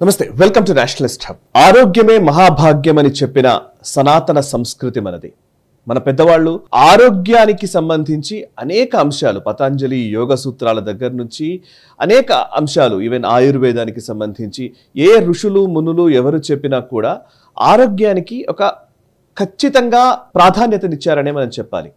నమస్తే, welcome to Nationalist hub. ఆరోగ్యమే మహాభాగ్యమని చెప్పిన సనాతన సంస్కృతి మనది. మన పెద్దవాళ్ళు ఆరోగ్యానికి సంబంధించి అనేక అంశాలు, పతంజలి యోగ సూత్రాల దగ్గర నుంచి అనేక అంశాలు, ఈవెన్ ఆయుర్వేదానికి సంబంధించి ఏ ఋషులు మునులు ఎవరు చెప్పినా కూడా ఆరోగ్యానికి ఒక ఖచ్చితంగా ప్రాధాన్యతనిచ్చారనే మనం చెప్పాలి.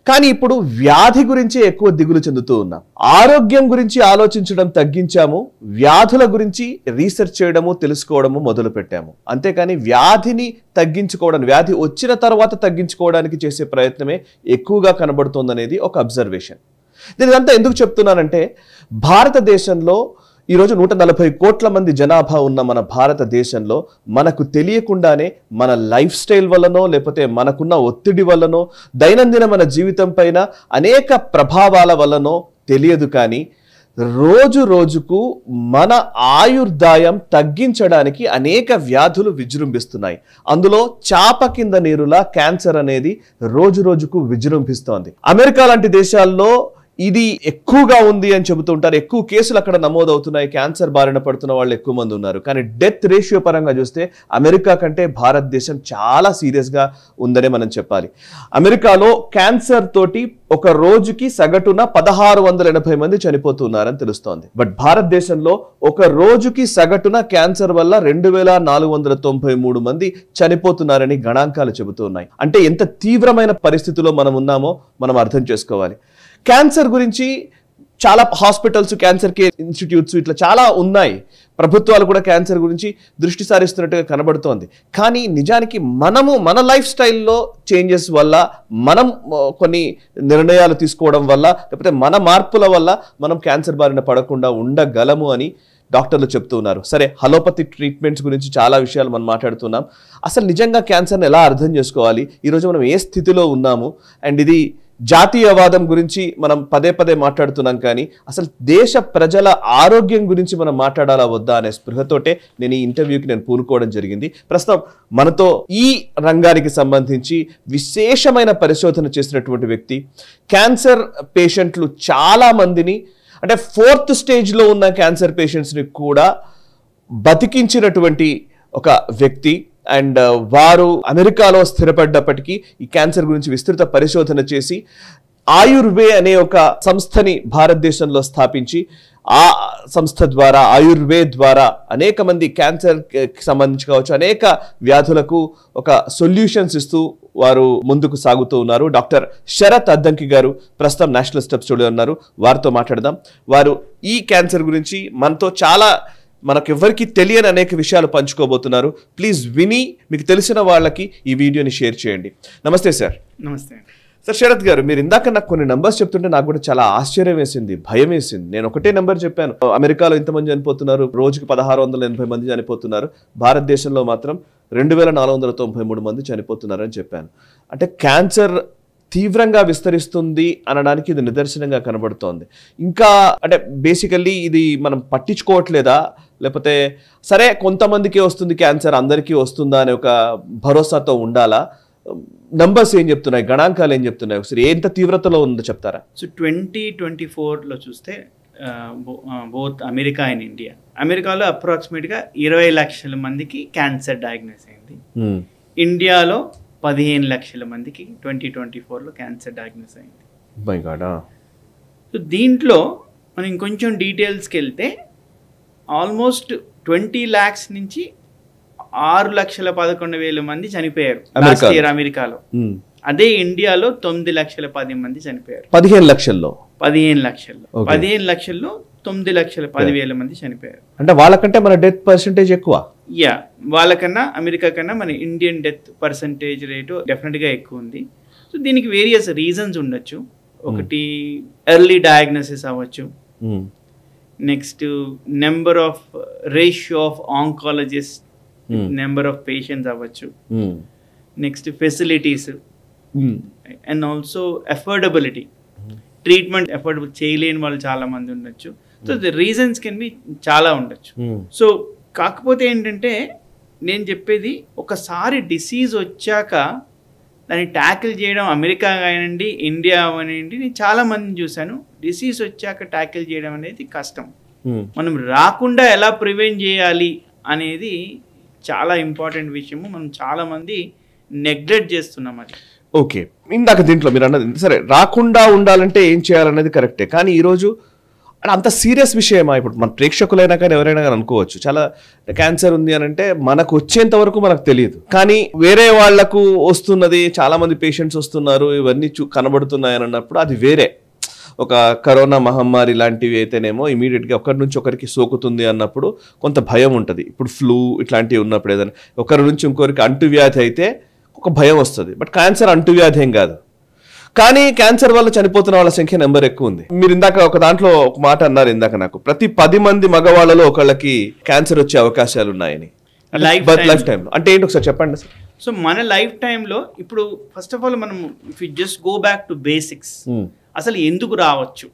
కానీ ఇప్పుడు వ్యాధి గురించి ఎక్కువ దిగులు చెందుతూ ఉన్నాం. ఆరోగ్యం గురించి ఆలోచించడం తగ్గించాము, వ్యాధుల గురించి రీసెర్చ్ చేయడము తెలుసుకోవడము మొదలు పెట్టాము. అంతేకాని వ్యాధిని తగ్గించుకోవడం, వ్యాధి వచ్చిన తర్వాత తగ్గించుకోవడానికి చేసే ప్రయత్నమే ఎక్కువగా కనబడుతోందనేది ఒక అబ్జర్వేషన్. దీనికంతా ఎందుకు చెప్తున్నానంటే, భారతదేశంలో ఈరోజు 140 కోట్ల మంది జనాభా ఉన్న మన భారతదేశంలో మనకు తెలియకుండానే మన లైఫ్ స్టైల్ వల్లనో లేకపోతే మనకున్న ఒత్తిడి వల్లనో దైనందిన మన జీవితం పైన అనేక ప్రభావాల వల్లనో తెలియదు, కానీ రోజు రోజుకు మన ఆయుర్దాయం తగ్గించడానికి అనేక వ్యాధులు విజృంభిస్తున్నాయి. అందులో చాప కింద నీరులా క్యాన్సర్ అనేది రోజు రోజుకు విజృంభిస్తోంది. అమెరికా లాంటి దేశాల్లో ఇది ఎక్కువగా ఉంది అని చెబుతుంటారు. ఎక్కువ కేసులు అక్కడ నమోదవుతున్నాయి, క్యాన్సర్ బారిన పడుతున్న వాళ్ళు ఎక్కువ మంది ఉన్నారు. కానీ డెత్ రేషియో పరంగా చూస్తే అమెరికా కంటే భారతదేశం చాలా సీరియస్గా ఉందనే మనం చెప్పాలి. అమెరికాలో క్యాన్సర్ తోటి ఒక రోజుకి సగటున 1680 మంది చనిపోతున్నారని తెలుస్తోంది. బట్ భారతదేశంలో ఒక రోజుకి సగటున క్యాన్సర్ వల్ల 2493 మంది చనిపోతున్నారని గణాంకాలు చెబుతున్నాయి. అంటే ఎంత తీవ్రమైన పరిస్థితిలో మనం ఉన్నామో మనం అర్థం చేసుకోవాలి. క్యాన్సర్ గురించి చాలా హాస్పిటల్స్, క్యాన్సర్ కేర్ ఇన్స్టిట్యూట్స్ ఇట్లా చాలా ఉన్నాయి. ప్రభుత్వాలు కూడా క్యాన్సర్ గురించి దృష్టి సారిస్తున్నట్టుగా కనబడుతోంది. కానీ నిజానికి మనము మన లైఫ్ స్టైల్లో చేంజెస్ వల్ల, మనం కొన్ని నిర్ణయాలు తీసుకోవడం వల్ల, లేకపోతే మన మార్పుల వల్ల మనం క్యాన్సర్ బారిన పడకుండా ఉండగలము అని డాక్టర్లు చెప్తూ ఉన్నారు. సరే, అలోపతిక్ ట్రీట్మెంట్స్ గురించి చాలా విషయాలు మనం మాట్లాడుతున్నాం. అసలు నిజంగా క్యాన్సర్ని ఎలా అర్థం చేసుకోవాలి, ఈరోజు మనం ఏ స్థితిలో ఉన్నాము, అండ్ ఇది జాతీయవాదం గురించి మనం పదే పదే మాట్లాడుతున్నాం, కానీ అసలు దేశ ప్రజల ఆరోగ్యం గురించి మనం మాట్లాడాలా వద్దా అనే స్పృహతోటే నేను ఈ ఇంటర్వ్యూకి పూనుకోవడం జరిగింది. ప్రస్తుతం మనతో ఈ రంగానికి సంబంధించి విశేషమైన పరిశోధన చేసినటువంటి వ్యక్తి, క్యాన్సర్ పేషెంట్లు చాలా మందిని, అంటే 4th స్టేజ్లో ఉన్న క్యాన్సర్ పేషెంట్స్ని కూడా బతికించినటువంటి ఒక వ్యక్తి. అండ్ వారు అమెరికాలో స్థిరపడ్డప్పటికీ ఈ క్యాన్సర్ గురించి విస్తృత పరిశోధన చేసి ఆయుర్వే అనే ఒక సంస్థని భారతదేశంలో స్థాపించి ఆ సంస్థ ద్వారా, ఆయుర్వే ద్వారా అనేక మంది క్యాన్సర్కి సంబంధించి కావచ్చు అనేక వ్యాధులకు ఒక సొల్యూషన్స్ ఇస్తూ వారు ముందుకు సాగుతూ ఉన్నారు. డాక్టర్ శరత్ అద్దంకి గారు ప్రస్తుతం నేషనలిస్ట్ హబ్ స్టూడియో ఉన్నారు. వారితో మాట్లాడదాం. వారు ఈ క్యాన్సర్ గురించి మనతో చాలా, మనకు ఎవరికి తెలియని అనేక విషయాలు పంచుకోబోతున్నారు. ప్లీజ్ విని మీకు తెలిసిన వాళ్ళకి ఈ వీడియోని షేర్ చేయండి. నమస్తే సార్. నమస్తే సార్. శరత్ గారు, మీరు ఇందాక నాకు కొన్ని నంబర్స్ చెప్తుంటే నాకు కూడా చాలా ఆశ్చర్యం వేసింది, భయం వేసింది. నేను ఒకటే నెంబర్ చెప్పాను, అమెరికాలో ఇంతమంది చనిపోతున్నారు, రోజుకి 1680 మంది చనిపోతున్నారు, భారతదేశంలో మాత్రం 2493 మంది చనిపోతున్నారు అని చెప్పాను. అంటే క్యాన్సర్ తీవ్రంగా విస్తరిస్తుంది అనడానికి ఇది నిదర్శనంగా కనబడుతోంది. ఇంకా అంటే బేసికల్లీ ఇది మనం పట్టించుకోవట్లేదా, లేకపోతే సరే కొంతమందికి వస్తుంది క్యాన్సర్, అందరికీ వస్తుందా అనే ఒక భరోసాతో ఉండాలా? నంబర్స్ ఏం చెప్తున్నాయి, గణాంకాలు ఏం చెప్తున్నాయి, ఒకసారి ఎంత తీవ్రతలో ఉందో చెప్తారా? సో 2024లో చూస్తే బోత్ అమెరికా అండ్ ఇండియా, అమెరికాలో అప్రాక్సిమేట్గా 20 లక్షల మందికి క్యాన్సర్ డయాగ్నోస్ అయింది. ఇండియాలో 15 లక్షల మందికి 2024లో క్యాన్సర్ డయాగ్నోస్ అయింది. My God. సో దీంట్లో మనం ఇంకొంచెం డీటెయిల్స్కి వెళ్తే ఆల్మోస్ట్ 20 lakhs నుంచి 6,11,000 మంది చనిపోయారు లాస్ట్ ఇయర్ అమెరికాలో. అదే ఇండియాలో 9,10,000 మంది చనిపోయారు. 15 లక్షల్లో 15 లక్షల్లో 9,10,000 మంది చనిపోయారు. అంటే వాళ్ళకంటే మన డెత్ పర్సెంటేజ్ ఎక్కువ. యా, వాళ్ళకన్నా అమెరికా కన్నా మన ఇండియన్ డెత్ పర్సంటేజ్ రేటు డెఫినెట్గా ఎక్కువ ఉంది. సో దీనికి వేరియస్ రీజన్స్ ఉండొచ్చు. ఒకటి ఎర్లీ డయాగ్నోసిస్ అవ్వచ్చు, next number of ratio of oncologist, number of patients అవ్వచ్చు, next facilities, and also affordability, treatment affordable చేయలేని వాళ్ళు చాలా మంది ఉండొచ్చు. So the reasons can be చాలా ఉండొచ్చు. సో కాకపోతే ఏంటంటే నేను చెప్పేది, ఒకసారి డిసీజ్ వచ్చాక దాన్ని ట్యాకిల్ చేయడం, అమెరికా కానివ్వండి ఇండియా కానివ్వండి, నేను చాలా మందిని చూశాను, డిసీజ్ వచ్చాక ట్యాకిల్ చేయడం అనేది కష్టం. మనం రాకుండా ఎలా ప్రివెంట్ చేయాలి అనేది చాలా ఇంపార్టెంట్ విషయము. మనం చాలామంది నెగ్లెక్ట్ చేస్తున్నాం అది. ఓకే, ఇందాక దీంట్లో మీరు అన్నది సరే, రాకుండా ఉండాలంటే ఏం చేయాలనేది కరెక్టే, కానీ ఈరోజు అంత సీరియస్ విషయమా? ఇప్పుడు మన ప్రేక్షకులైనా కానీ ఎవరైనా కానీ అనుకోవచ్చు, చాలా క్యాన్సర్ ఉంది అని అంటే మనకు వచ్చేంత వరకు మనకు తెలియదు, కానీ వేరే వాళ్లకు వస్తున్నది, చాలా మంది పేషెంట్స్ వస్తున్నారు, ఇవన్నీ కనబడుతున్నాయి అని అన్నప్పుడు అది వేరే. ఒక కరోనా మహమ్మారి లాంటివి అయితేనేమో ఇమీడియట్గా ఒకరి నుంచి ఒకరికి సోకుతుంది అన్నప్పుడు కొంత భయం ఉంటుంది. ఇప్పుడు ఫ్లూ ఇట్లాంటివి ఉన్నప్పుడు ఏదైనా ఒకరి నుంచి ఇంకొకరికి అంటువ్యాధి అయితే ఒక భయం వస్తుంది. బట్ క్యాన్సర్ అంటువ్యాధి ఏం కాదు, కానీ క్యాన్సర్ వల్ల చనిపోతున్న వాళ్ళ సంఖ్య నెంబర్ ఎక్కువ ఉంది. మీరు ఇందాక ఒక దాంట్లో ఒక మాట అన్నారు ఇందాక, నాకు ప్రతి 10 మంది మగవాళ్ళలో ఒకళ్ళకి క్యాన్సర్ వచ్చే అవకాశాలు ఉన్నాయని లైఫ్ టైంలో. అంటే ఏంటి ఒకసారి చెప్పండి. సో మన లైఫ్ టైంలో ఇప్పుడు ఫస్ట్ ఆఫ్ ఆల్ మనం if you just go back to basics, అసలు ఎందుకు రావచ్చు,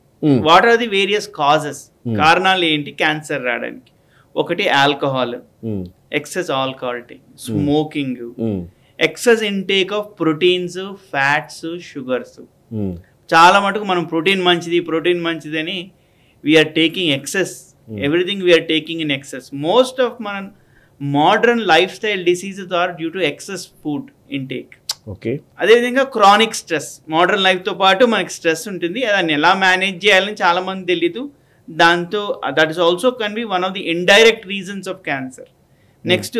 what are the various causes, కారణాలు ఏంటి క్యాన్సర్ రావడానికి? ఒకటి alcohol, excess alcohol, smoking, excess intake of proteins, fats, sugars. చాలా మటుకు మనం ప్రోటీన్ మంచిది అని we're taking excess, everything we're taking in excess. Most of మన modern lifestyle diseases are due to excess food intake. Okay, అదేవిధంగా chronic stress, modern లైఫ్తో పాటు మనకి stress ఉంటుంది, దాన్ని ఎలా మేనేజ్ చేయాలని చాలామంది తెలీదు. దాంతో that is also can be one of the indirect reasons of cancer. Next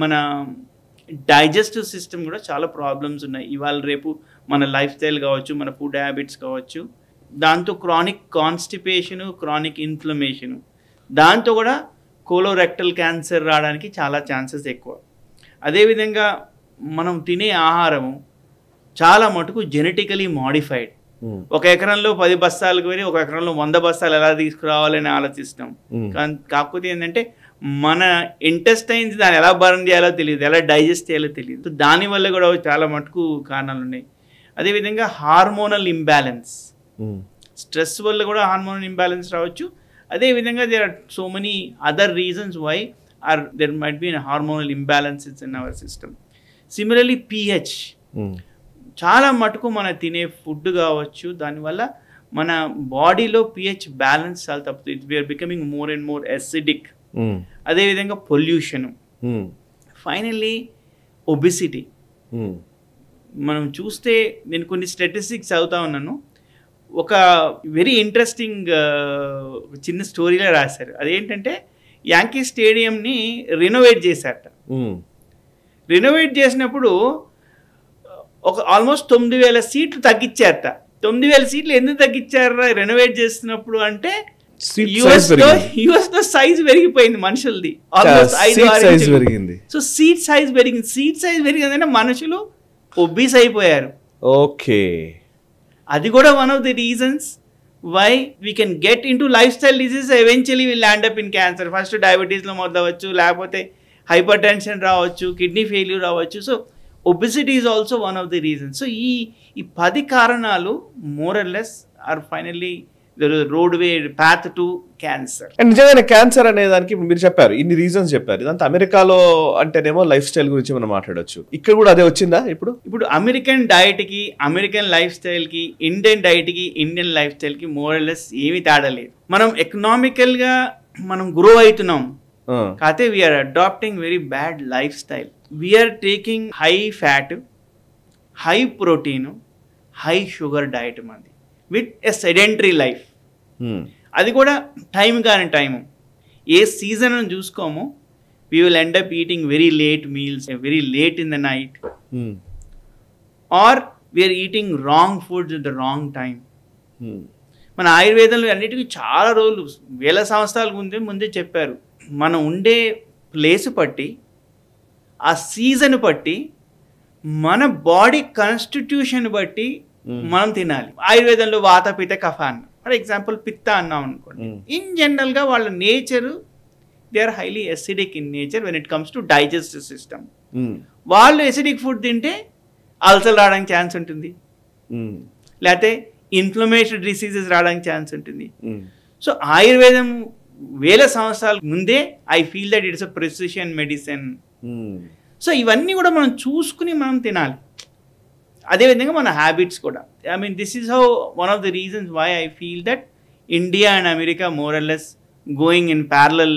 మన డైజెస్టివ్ సిస్టమ్ కూడా చాలా ప్రాబ్లమ్స్ ఉన్నాయి ఇవాళ రేపు. మన లైఫ్ స్టైల్ కావచ్చు, మన ఫుడ్ హ్యాబిట్స్ కావచ్చు, దాంతో క్రానిక్ కాన్స్టిపేషను, క్రానిక్ ఇన్ఫ్లమేషను, దాంతో కూడా కోలోరెక్టల్ క్యాన్సర్ రావడానికి చాలా ఛాన్సెస్ ఎక్కువ. అదేవిధంగా మనం తినే ఆహారము చాలా మటుకు జెనెటికలీ మాడిఫైడ్. ఒక ఎకరంలో 10 బస్తాలకు వెళ్ళి ఒక ఎకరంలో 100 బస్తాలు ఎలా తీసుకురావాలని ఆలోచిస్తాం. కాకపోతే ఏంటంటే మన ఇంటెస్టైన్స్ దాన్ని ఎలా బర్న్ చేయాలో తెలియదు, ఎలా డైజెస్ట్ చేయాలో తెలియదు. దానివల్ల కూడా చాలా మటుకు కారణాలు ఉన్నాయి. అదేవిధంగా హార్మోనల్ ఇంబ్యాలెన్స్, స్ట్రెస్ వల్ల కూడా హార్మోనల్ ఇంబ్యాలెన్స్ రావచ్చు. అదేవిధంగా there are so many other reasons why there might be hormonal imbalances in our system. Similarly pH, చాలా మటుకు మన తినే ఫుడ్ కావచ్చు, దానివల్ల మన బాడీలో పిహెచ్ బ్యాలెన్స్ చాలా తప్పుతుంది. We're becoming more and more acidic. అదేవిధంగా పొల్యూషన్, ఫైనల్లీ ఒబిసిటీ. మనం చూస్తే నేను కొన్ని స్టాటిస్టిక్స్ చదువుతా ఉన్నాను, ఒక వెరీ ఇంట్రెస్టింగ్ చిన్న స్టోరీలో రాశారు. అదేంటంటే యాంకీ స్టేడియంని రినోవేట్ చేశారట. రినోవేట్ చేసినప్పుడు ఒక ఆల్మోస్ట్ 9,000 సీట్లు తగ్గించారట. 9,000 సీట్లు ఎందుకు తగ్గించారా రెనోవేట్ చేస్తున్నప్పుడు అంటే యుఎస్ లో సైజ్ పెరిగిపోయింది మనుషులది, ఆల్మోస్ట్ 5-6 పెరిగింది. సో సీట్ సైజ్ పెరిగిందంటే మనుషులు ఒబీస్ అయిపోయారు. ఓకే, అది కూడా one of the reasons why we can get into lifestyle diseases, eventually will land up in cancer. First diabetes lo మొదలవచ్చు, లేకపోతే హైపర్ టెన్షన్ రావచ్చు, కిడ్నీ ఫెయిల్యూర్ రావచ్చు. So obesity is also one of the reasons. So ఈ 10 కారణాలు more or less or finally road way path to cancer. And నిజంగానే cancer అనే దానికి మీరు చెప్పారు, ఇన్ని రీజన్స్ చెప్పారు. ఇదంతా అమెరికాలో అంటేనేమో లైఫ్ స్టైల్ గురించి మనం మాట్లాడొచ్చు. ఇక్కడ కూడా అదే వచ్చిందా? ఇప్పుడు అమెరికన్ డైట్ కి, అమెరికన్ లైఫ్ స్టైల్ కి, ఇండియన్ డైట్ కి, ఇండియన్ లైఫ్ స్టైల్ కి మోర్ ఆర్ లెస్ ఏమీ తేడా లేదు. మనం ఎకనామికల్ గా మనం గ్రో అవుతున్నాం, కాకపోతే we're adapting very bad lifestyle. We're taking high fat, high protein, high sugar diet మంది విత్ ఎ సెడెంటరీ లైఫ్. అది కూడా టైం కాని టైము, ఏ సీజన్ అని చూసుకోము, we will end up eating very late meals, very late in the night, or we're eating wrong foods at the wrong time. మన ఆయుర్వేదంలో అన్నిటికీ చాలా రోజులు 1000 సంవత్సరాల ముందే చెప్పారు, మనం ఉండే ప్లేస్ బట్టి, ఆ సీజన్ బట్టి, మన బాడీ కాన్స్టిట్యూషన్ బట్టి మనం తినాలి. ఆయుర్వేదంలో వాత, పిత్త, కఫ అన్న, ఫర్ ఎగ్జాంపుల్ పిత్త అన్నాం అనుకోండి, ఇన్ జనరల్గా వాళ్ళ nature they are highly acidic in nature when it comes to digestive system. వాళ్ళు ఎసిడిక్ ఫుడ్ తింటే అల్సర్ రావడానికి ఛాన్స్ ఉంటుంది, లేకపోతే ఇన్ఫ్లమేషన్ డిసీజెస్ రావడానికి ఛాన్స్ ఉంటుంది. సో ఆయుర్వేదం 1000 సంవత్సరాల ముందే I feel that it's a precision medicine. So ఇవన్నీ కూడా మనం చూసుకుని మనం తినాలి. అదేవిధంగా మన హ్యాబిట్స్ కూడా, I mean this is how one of the reasons why I feel that India and America more or less going in parallel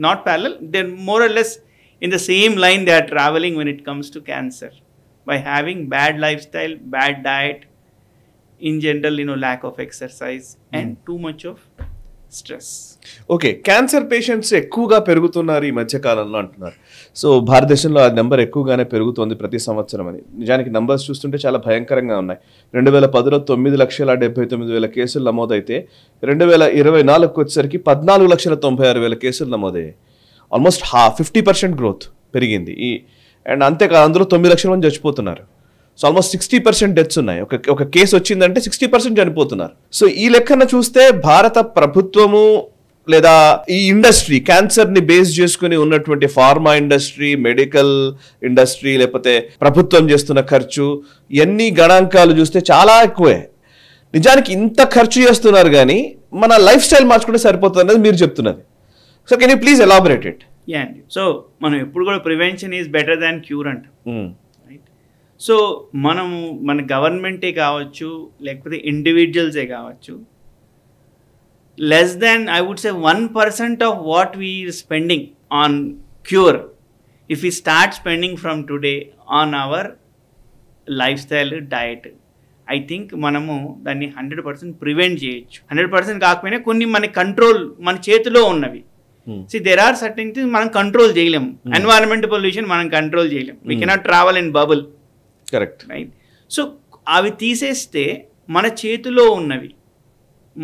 not parallel, they're more or less in the same line they are traveling when it comes to cancer. By having bad lifestyle, bad diet, in general, lack of exercise and too much of stress. Okay, cancer patients ఎక్కువగా పెరుగుతున్నారు ఈ మధ్య కాలంలో అంటున్నారు. So భారతదేశంలో ఆ number ఎక్కువగానే పెరుగుతోంది ప్రతి సంవత్సరం అని. నిజానికి నంబర్స్ చూస్తుంటే చాలా భయంకరంగా ఉన్నాయి. 2010లో 9,79,000 కేసులు నమోదైతే 2024కి వచ్చేసరికి 14,96,000 కేసులు నమోదయ్యాయి. ఆల్మోస్ట్ 50% గ్రోత్ పెరిగింది. అండ్ అంతేకాదు, అందులో 9 లక్షల మంది చచ్చిపోతున్నారు. సో ఆల్మోస్ట్ 60% డెత్స్ ఉన్నాయి. ఒక కేసు వచ్చిందంటే 60% చనిపోతున్నారు. సో ఈ లెక్కన చూస్తే భారత ప్రభుత్వము లేదా ఈ ఇండస్ట్రీ క్యాన్సర్ ని బేస్ చేసుకుని ఉన్నటువంటి ఫార్మా ఇండస్ట్రీ, మెడికల్ ఇండస్ట్రీ, లేకపోతే ప్రభుత్వం చేస్తున్న ఖర్చు, ఎన్ని గణాంకాలు చూస్తే చాలా ఎక్కువే. నిజానికి ఇంత ఖర్చు చేస్తున్నారు కానీ మన లైఫ్ స్టైల్ మార్చుకుంటే సరిపోతుంది అనేది మీరు చెప్తున్నది. So can you please elaborate it? Yeah అండి. సో మనం ఎప్పుడు కూడా prevention is better than cure అంట. రైట్. సో మన గవర్నమెంటే కావచ్చు, లేకపోతే ఇండివిజువల్సే కావచ్చు, less than I would say 1% of what we are spending on cure, if we start spending from today on our lifestyle, diet, I think మనము దాన్ని 100% prevent చేయొచ్చు. 100% కాకపోయినా కొన్ని మన కంట్రోల్, మన చేతిలో ఉన్నవి. See, there are certain things మనం కంట్రోల్ చేయలేము. ఎన్వైరన్మెంట్ పొల్యూషన్ మనం కంట్రోల్ చేయలేము. We cannot travel in bubble. Correct. Right. So అవి తీసేస్తే మన చేతిలో ఉన్నవి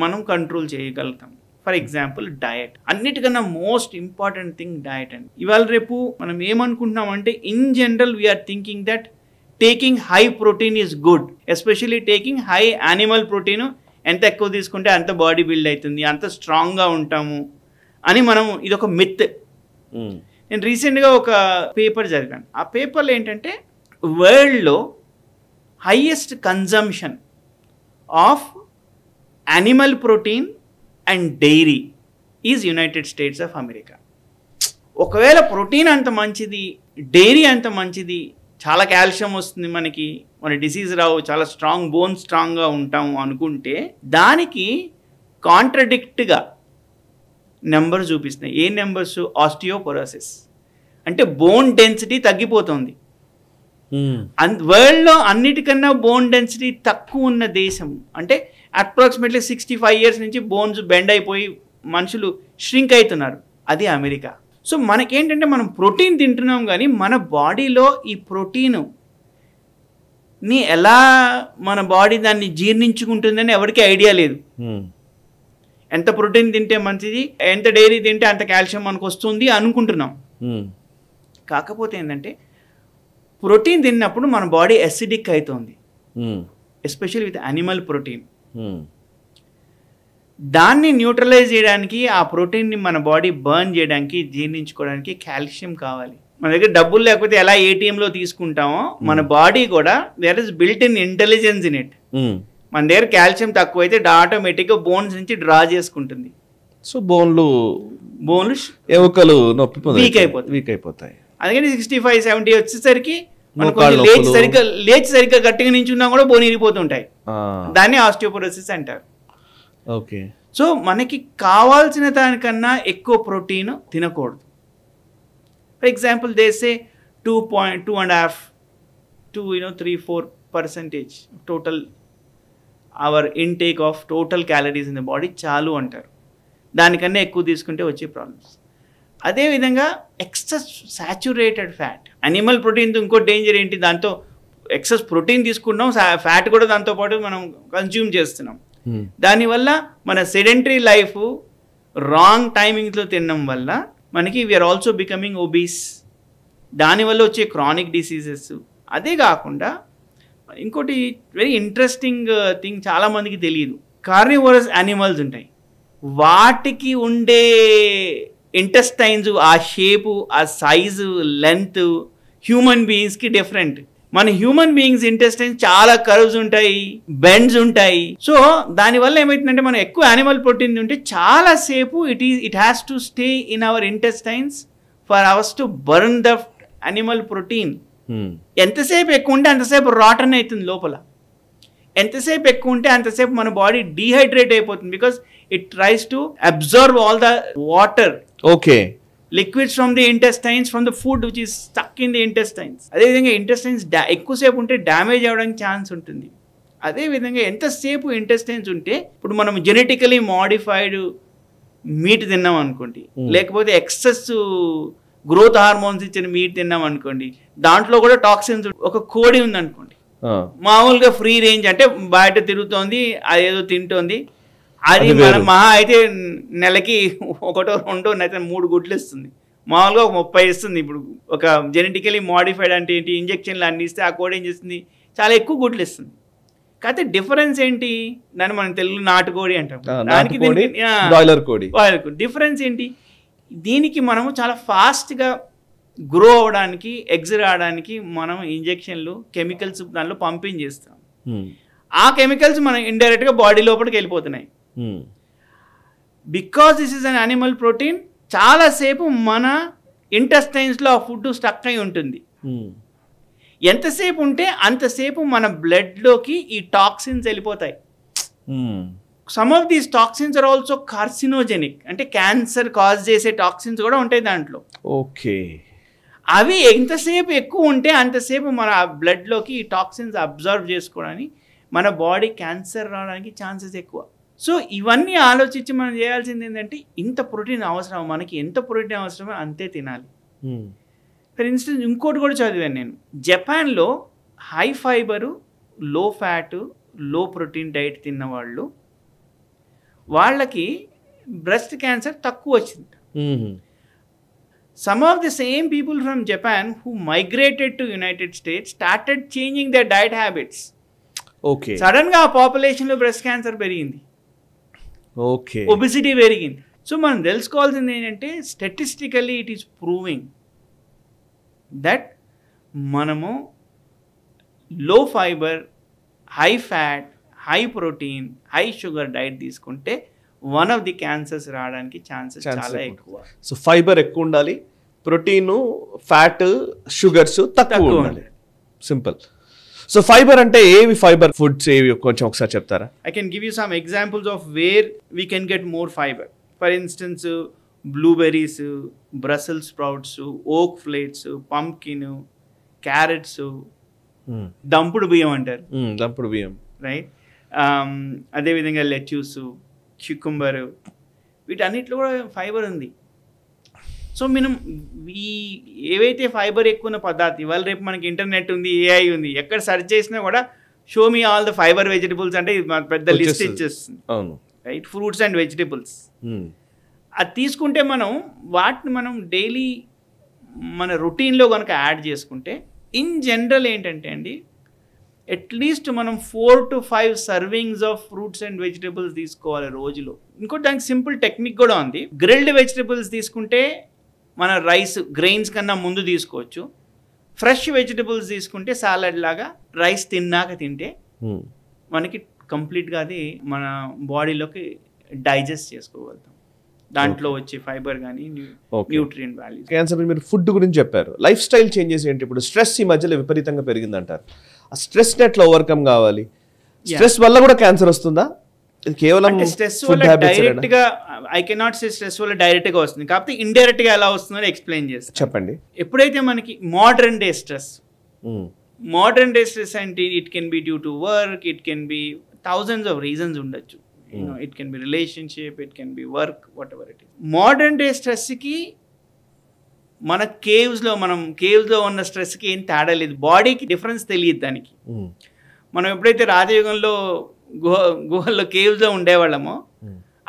మనం కంట్రోల్ చేయగలుగుతాం. For example diet. అన్నిటికన్నా మోస్ట్ ఇంపార్టెంట్ థింగ్ డయట్ అండి. ఇవాళ రేపు మనం ఏమనుకుంటున్నాం అంటే in general we're thinking that taking high protein is good, especially taking high animal protein. ఎంత ఎక్కువ తీసుకుంటే అంత బాడీ బిల్డ్ అవుతుంది, అంత స్ట్రాంగ్గా ఉంటాము అని మనం, ఇదొక మిత్. నేను రీసెంట్గా ఒక పేపర్ చదివాను. ఆ పేపర్లో ఏంటంటే వరల్డ్లో highest consumption of animal protein and dairy is United States of America. ఒకవేళ ప్రోటీన్ అంత మంచిది, డైరీ అంత మంచిది, చాలా కాల్షియం వస్తుంది మనకి, మన డిసీజ్ రావు, చాలా స్ట్రాంగ్ బోన్, స్ట్రాంగ్గా ఉంటాము అనుకుంటే దానికి కాంట్రడిక్ట్గా నెంబర్ చూపిస్తున్నాయి. ఏ నెంబర్స్? ఆస్టియోపోరోసిస్, అంటే బోన్ డెన్సిటీ తగ్గిపోతుంది. వరల్డ్లో అన్నిటికన్నా బోన్ డెన్సిటీ తక్కువ ఉన్న దేశం, అంటే అప్రాక్సిమేట్లీ 65 years నుంచి బోన్స్ బెండ్ అయిపోయి మనుషులు ష్రింక్ అవుతున్నారు, అది అమెరికా. సో మనకేంటంటే మనం ప్రోటీన్ తింటున్నాం కానీ మన బాడీలో ఈ ప్రోటీన్ని ఎలా మన బాడీ దాన్ని జీర్ణించుకుంటుందని ఎవరికి ఐడియా లేదు. ఎంత ప్రోటీన్ తింటే మంచిది, ఎంత డైరీ తింటే అంత కాల్షియం మనకు వస్తుంది అనుకుంటున్నాం. కాకపోతే ఏంటంటే ప్రోటీన్ తిన్నప్పుడు మన బాడీ అసిడిక్ అవుతుంది, ఎస్పెషల్లీ విత్ అనిమల్ ప్రోటీన్. దాన్ని న్యూట్రలైజ్ చేయడానికి, ఆ ప్రోటీన్ని మన బాడీ బర్న్ చేయడానికి, జీర్ణించుకోవడానికి కాల్షియం కావాలి. మన దగ్గర డబ్బులు లేకపోతే ఎలా ఏటీఎంలో తీసుకుంటామో మన బాడీ కూడా there is built in intelligence in it. మన దగ్గర కాల్షియం తక్కువైతే ఆటోమేటిక్గా బోన్స్ నుంచి డ్రా చేసుకుంటుంది. సో బోన్లు ఎముకలు వీక్ అయిపోతాయి. అందుకని 65-70 వచ్చేసరికి మనకు లేచి సరిగ్గా గట్టిగా నించున్నా కూడా బోన్ ఇరిగిపోతుంటాయి. దాన్ని ఆస్టియోపోరోసిస్ అంటారు. ఓకే. సో మనకి కావాల్సిన దానికన్నా ఎక్కువ ప్రోటీన్ తినకూడదు. For example they say 2.5 to 3-4% total our intake of total calories in the body చాలు అంటారు. దానికన్నా ఎక్కువ తీసుకుంటే వచ్చే ప్రాబ్లమ్స్. అదేవిధంగా ఎక్సెస్ సాచురేటెడ్ ఫ్యాట్, అనిమల్ ప్రోటీన్తో ఇంకో డేంజర్ ఏంటి, దాంతో ఎక్సెస్ ప్రోటీన్ తీసుకుంటాం, ఫ్యాట్ కూడా దాంతో పాటు మనం కన్జ్యూమ్ చేస్తున్నాం. దానివల్ల మన సెడెంటరీ లైఫ్ రాంగ్ టైమింగ్తో తినడం వల్ల మనకి వీఆర్ ఆల్సో బికమింగ్ ఒబీస్. దానివల్ల వచ్చే క్రానిక్ డిసీజెస్. అదే కాకుండా ఇంకోటి వెరీ ఇంట్రెస్టింగ్ థింగ్ చాలామందికి తెలియదు, కార్నివోరస్ యానిమల్స్ ఉంటాయి, వాటికి ఉండే ఇంటెస్టైన్స్, ఆ షేపు, ఆ సైజు, లెంత్ హ్యూమన్ బీయింగ్స్కి డిఫరెంట్. మన హ్యూమన్ బీయింగ్స్ ఇంటెస్టైన్స్ చాలా కర్వ్స్ ఉంటాయి, బెండ్స్ ఉంటాయి. సో దానివల్ల ఏమవుతుందంటే మనం ఎక్కువ యానిమల్ ప్రోటీన్ ఉంటే చాలాసేపు it has to stay in our intestines for hours to burn the animal protein. ఎంతసేపు ఎక్కువ ఉంటే అంతసేపు రాటన్ అవుతుంది లోపల. ఎంతసేపు ఎక్కువ ఉంటే అంతసేపు మన బాడీ డీహైడ్రేట్ అయిపోతుంది, because it tries to observe all the water. Okay. Liquids from the intestines from the food which is stuck in the intestines. అదేవిధంగా ఇంటెస్టైన్స్ ఎక్కువసేపు ఉంటే డ్యామేజ్ అవ్వడానికి ఛాన్స్ ఉంటుంది. అదేవిధంగా ఎంతసేపు ఇంటెస్టైన్స్ ఉంటే, ఇప్పుడు మనం జెనెటికలీ మాడిఫైడ్ మీట్ తిన్నాం అనుకోండి, లేకపోతే ఎక్సెస్ గ్రోత్ హార్మోన్స్ ఇచ్చిన మీట్ తిన్నాం అనుకోండి, దాంట్లో కూడా టాక్సిన్స్. ఒక కోడి ఉంది అనుకోండి, మామూలుగా ఫ్రీ రేంజ్ అంటే బయట తిరుగుతోంది, అదేదో తింటోంది, అది మన మహా అయితే నెలకి 1 2 అయితే 3 గుడ్లు ఇస్తుంది, మామూలుగా 30 ఇస్తుంది. ఇప్పుడు ఒక జెనెటికలీ మాడిఫైడ్ అంటే ఏంటి, ఇంజెక్షన్లు అన్ని ఇస్తే ఆ కోడి ఏం చేస్తుంది, చాలా ఎక్కువ గుడ్లు ఇస్తుంది. కాకపోతే డిఫరెన్స్ ఏంటి, దాన్ని మనం తెలుగు నాటుకోడి అంటాం, దానికి డిఫరెన్స్ ఏంటి, దీనికి మనము చాలా ఫాస్ట్గా గ్రో అవ్వడానికి, ఎగ్స్ రావడానికి మనం ఇంజెక్షన్లు, కెమికల్స్ దానిలో పంపింగ్ చేస్తాం. ఆ కెమికల్స్ మనం ఇండైరెక్ట్గా బాడీ లోపలికి వెళ్ళిపోతున్నాయి. Because this is an animal protein, చాలాసేపు మన ఇంటెస్టైన్స్లో ఆ ఫుడ్ స్టక్ అయి ఉంటుంది. ఎంతసేపు ఉంటే అంతసేపు మన బ్లడ్లోకి ఈ టాక్సిన్స్ వెళ్ళిపోతాయి. Some of these toxins are also carcinogenic, అంటే క్యాన్సర్ కాజ్ చేసే టాక్సిన్స్ కూడా ఉంటాయి దాంట్లో. ఓకే, అవి ఎంతసేపు ఎక్కువ ఉంటే అంతసేపు మన బ్లడ్లోకి ఈ టాక్సిన్స్ అబ్జర్వ్ చేసుకోవడానికి, మన బాడీ క్యాన్సర్ రావడానికి ఛాన్సెస్ ఎక్కువ. సో ఇవన్నీ ఆలోచించి మనం చేయాల్సింది ఏంటంటే, ఇంత ప్రోటీన్ అవసరం, మనకి ఎంత ప్రోటీన్ అవసరమో అంతే తినాలి. ఫర్ ఇన్స్టెన్స్ ఇంకోటి కూడా చదివాను నేను, జపాన్లో హై ఫైబరు, లో ఫ్యాటు, లో ప్రోటీన్ డైట్ తిన్న వాళ్ళకి బ్రెస్ట్ క్యాన్సర్ తక్కువ వచ్చింది. Some of the same people from Japan who migrated to United States started changing their diet habits. Okay. Suddenly ఆ పాపులేషన్లో బ్రెస్ట్ క్యాన్సర్ పెరిగింది, ఓకే, ఒబిసిటీ పెరిగింది. సో మనం తెలుసుకోవాల్సింది ఏంటంటే, statistically it is proving that మనము లో fibre, high fat, high protein, high sugar diet తీసుకుంటే one of the cancers రావడానికి ఛాన్సెస్ చాలా ఎక్కువ. సో ఫైబర్ ఎక్కువ ఉండాలి, ప్రోటీన్, ఫ్యాట్, షుగర్స్ తక్కువ ఉండాలి, సింపుల్. సో ఫైబర్ అంటే ఏవి, ఫైబర్ ఫుడ్స్ ఏవి కొంచెం ఒకసారి చెప్తారా? I can give you some examples of where we can get more fibre. For instance blueberries, Brussels sprouts, ఓక్ ఫ్లేట్స్, పంకిన్, క్యారెట్స్, దంపుడు బియ్యం అంటారు, దంపుడు బియ్యం, రైట్. అదేవిధంగా లెట్యూస్, క్యూకుంబర్, వీటన్నిటిలో కూడా ఫైబర్ ఉంది. సో మనం ఈ ఏవైతే ఫైబర్ ఎక్కువ ఉన్న పదార్థం, ఇవాళ రేపు మనకి ఇంటర్నెట్ ఉంది, ఏఐ ఉంది, ఎక్కడ సెర్చ్ చేసినా కూడా show me all the fibre vegetables అంటే పెద్ద లిస్ట్ ఇచ్చేస్తుంది, రైట్. ఫ్రూట్స్ అండ్ వెజిటబుల్స్ అది తీసుకుంటే వాటిని మనం డైలీ మన రొటీన్లో కనుక యాడ్ చేసుకుంటే, ఇన్ జనరల్ ఏంటంటే అండి, అట్లీస్ట్ మనం 4 to 5 servings of fruits and vegetables తీసుకోవాలి రోజులో. ఇంకోటి దానికి సింపుల్ టెక్నిక్ కూడా ఉంది. గ్రిల్డ్ వెజిటబుల్స్ తీసుకుంటే మన రైస్ గ్రెయిన్స్ కన్నా ముందు తీసుకోవచ్చు. ఫ్రెష్ వెజిటబుల్స్ తీసుకుంటే సాలడ్ లాగా రైస్ తిన్నాక తింటే మనకి కంప్లీట్గా అది మన బాడీలోకి డైజెస్ట్ చేసుకోగలుగుతాం. దాంట్లో వచ్చే ఫైబర్ కానీ న్యూట్రియంట్ వాల్యూస్. క్యాన్సర్ మీరు ఫుడ్ గురించి చెప్పారు, లైఫ్ స్టైల్ చేంజెస్ ఏంటి? ఇప్పుడు స్ట్రెస్ ఈ మధ్యలో విపరీతంగా పెరిగింది అంటారు, ఆ స్ట్రెస్ ఎట్లా ఓవర్కమ్ కావాలి? స్ట్రెస్ వల్ల కూడా క్యాన్సర్ వస్తుందా? కేవలం స్ట్రెస్ వల్ల డైరెక్ట్ గా ఐ కెనాట్ సే స్ట్రెస్ వల్ల డైరెక్ట్ గా వస్తుంది, కాకపోతే ఇండైరెక్ట్ గా ఎలా వస్తుందో ఎక్స్ప్లెయిన్ చేస్తాను, చెప్పండి. ఎప్పుడైతే మనకి మోడర్న్ డే స్ట్రెస్ అంటే it can B due to work, it can B thousands of reasons ఉండొచ్చు. It can be relationship, it can be work, whatever it is. Modern day stress ki మన కేవ్స్లో ఉన్న స్ట్రెస్కి ఏం తేడా లేదు, బాడీకి డిఫరెన్స్ తెలియదు దానికి. మనం ఎప్పుడైతే రాజయుగంలో గుహల్లో కేవ్స్లో ఉండేవాళ్ళమో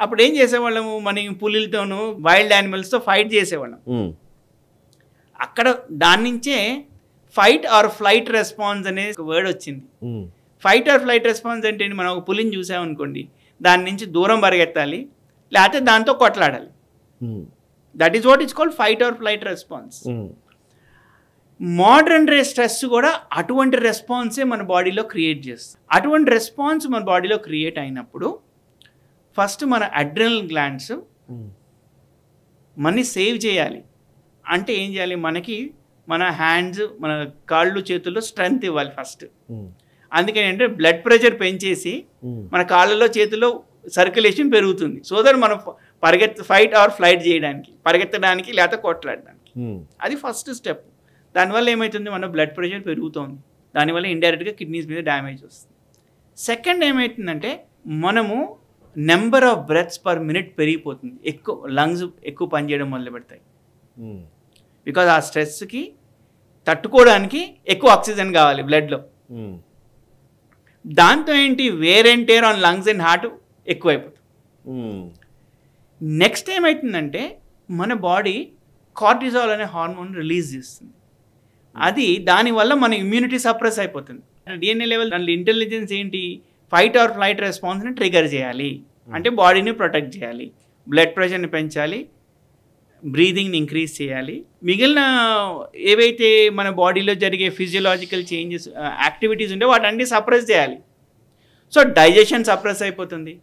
అప్పుడు ఏం చేసేవాళ్ళము, మన పులిలతోనూ వైల్డ్ యానిమల్స్తో ఫైట్ చేసేవాళ్ళం. అక్కడ దాని నుంచే ఫైట్ ఆర్ ఫ్లైట్ రెస్పాన్స్ అనే వర్డ్ వచ్చింది. ఫైట్ ఆర్ ఫ్లైట్ రెస్పాన్స్ అంటే మనం ఒక పులిని చూసామనుకోండి, దాని నుంచి దూరం పరిగెత్తాలి, లేకపోతే దాంతో కొట్లాడాలి. That is what it's called fight or flight response. Modern day stress కూడా అటువంటి రెస్పాన్సే మన బాడీలో క్రియేట్ చేస్తుంది. అటువంటి రెస్పాన్స్ మన బాడీలో క్రియేట్ అయినప్పుడు ఫస్ట్ మన అడ్రినల్ గ్లాండ్స్ మనీ సేవ్ చేయాలి. అంటే ఏం చేయాలి, మనకి మన హ్యాండ్స్, మన కాళ్ళు, చేతుల్లో స్ట్రెంగ్త్ ఇవ్వాలి ఫస్ట్. అందుకని అంటే బ్లడ్ ప్రెషర్ పెంచేసి మన కాళ్ళలో, చేతుల్లో సర్క్యులేషన్ పెరుగుతుంది. సో దట్ మనం ఫైట్ ఆర్ ఫ్లైట్ చేయడానికి, పరిగెత్తడానికి లేకపోతే కొట్లాడడానికి. అది ఫస్ట్ స్టెప్. దానివల్ల ఏమవుతుంది, మన బ్లడ్ ప్రెషర్ పెరుగుతుంది, దానివల్ల ఇండైరెక్ట్గా కిడ్నీస్ మీద డ్యామేజ్ వస్తుంది. సెకండ్ ఏమవుతుందంటే మనము number of breaths per minute పెరిగిపోతుంది, ఎక్కువ లంగ్స్ ఎక్కువ పనిచేయడం మొదలు పెడతాయి. బికాజ్ ఆ స్ట్రెస్కి తట్టుకోవడానికి ఎక్కువ ఆక్సిజన్ కావాలి బ్లడ్లో. దాంతో ఏంటి, wear and tear on lungs and heart ఎక్కువైపోతుంది. నెక్స్ట్ ఏమవుతుందంటే మన బాడీ కార్టిజాల్ అనే హార్మోన్ రిలీజ్ చేస్తుంది. అది దానివల్ల మన ఇమ్యూనిటీ సప్రెస్ అయిపోతుంది. డిఎన్ఏ లెవెల్ దాంట్లో ఇంటెలిజెన్స్ ఏంటి, ఫైట్ ఆర్ ఫ్లైట్ రెస్పాన్స్ని ట్రిగర్ చేయాలి, అంటే బాడీని ప్రొటెక్ట్ చేయాలి, బ్లడ్ ప్రెషర్ని పెంచాలి, బ్రీదింగ్ని ఇంక్రీజ్ చేయాలి, మిగిలిన ఏవైతే మన బాడీలో జరిగే ఫిజియోలాజికల్ చేంజెస్ యాక్టివిటీస్ ఉంటే వాటన్ని సప్రెస్ చేయాలి. సో డైజెషన్ సప్రెస్ అయిపోతుంది,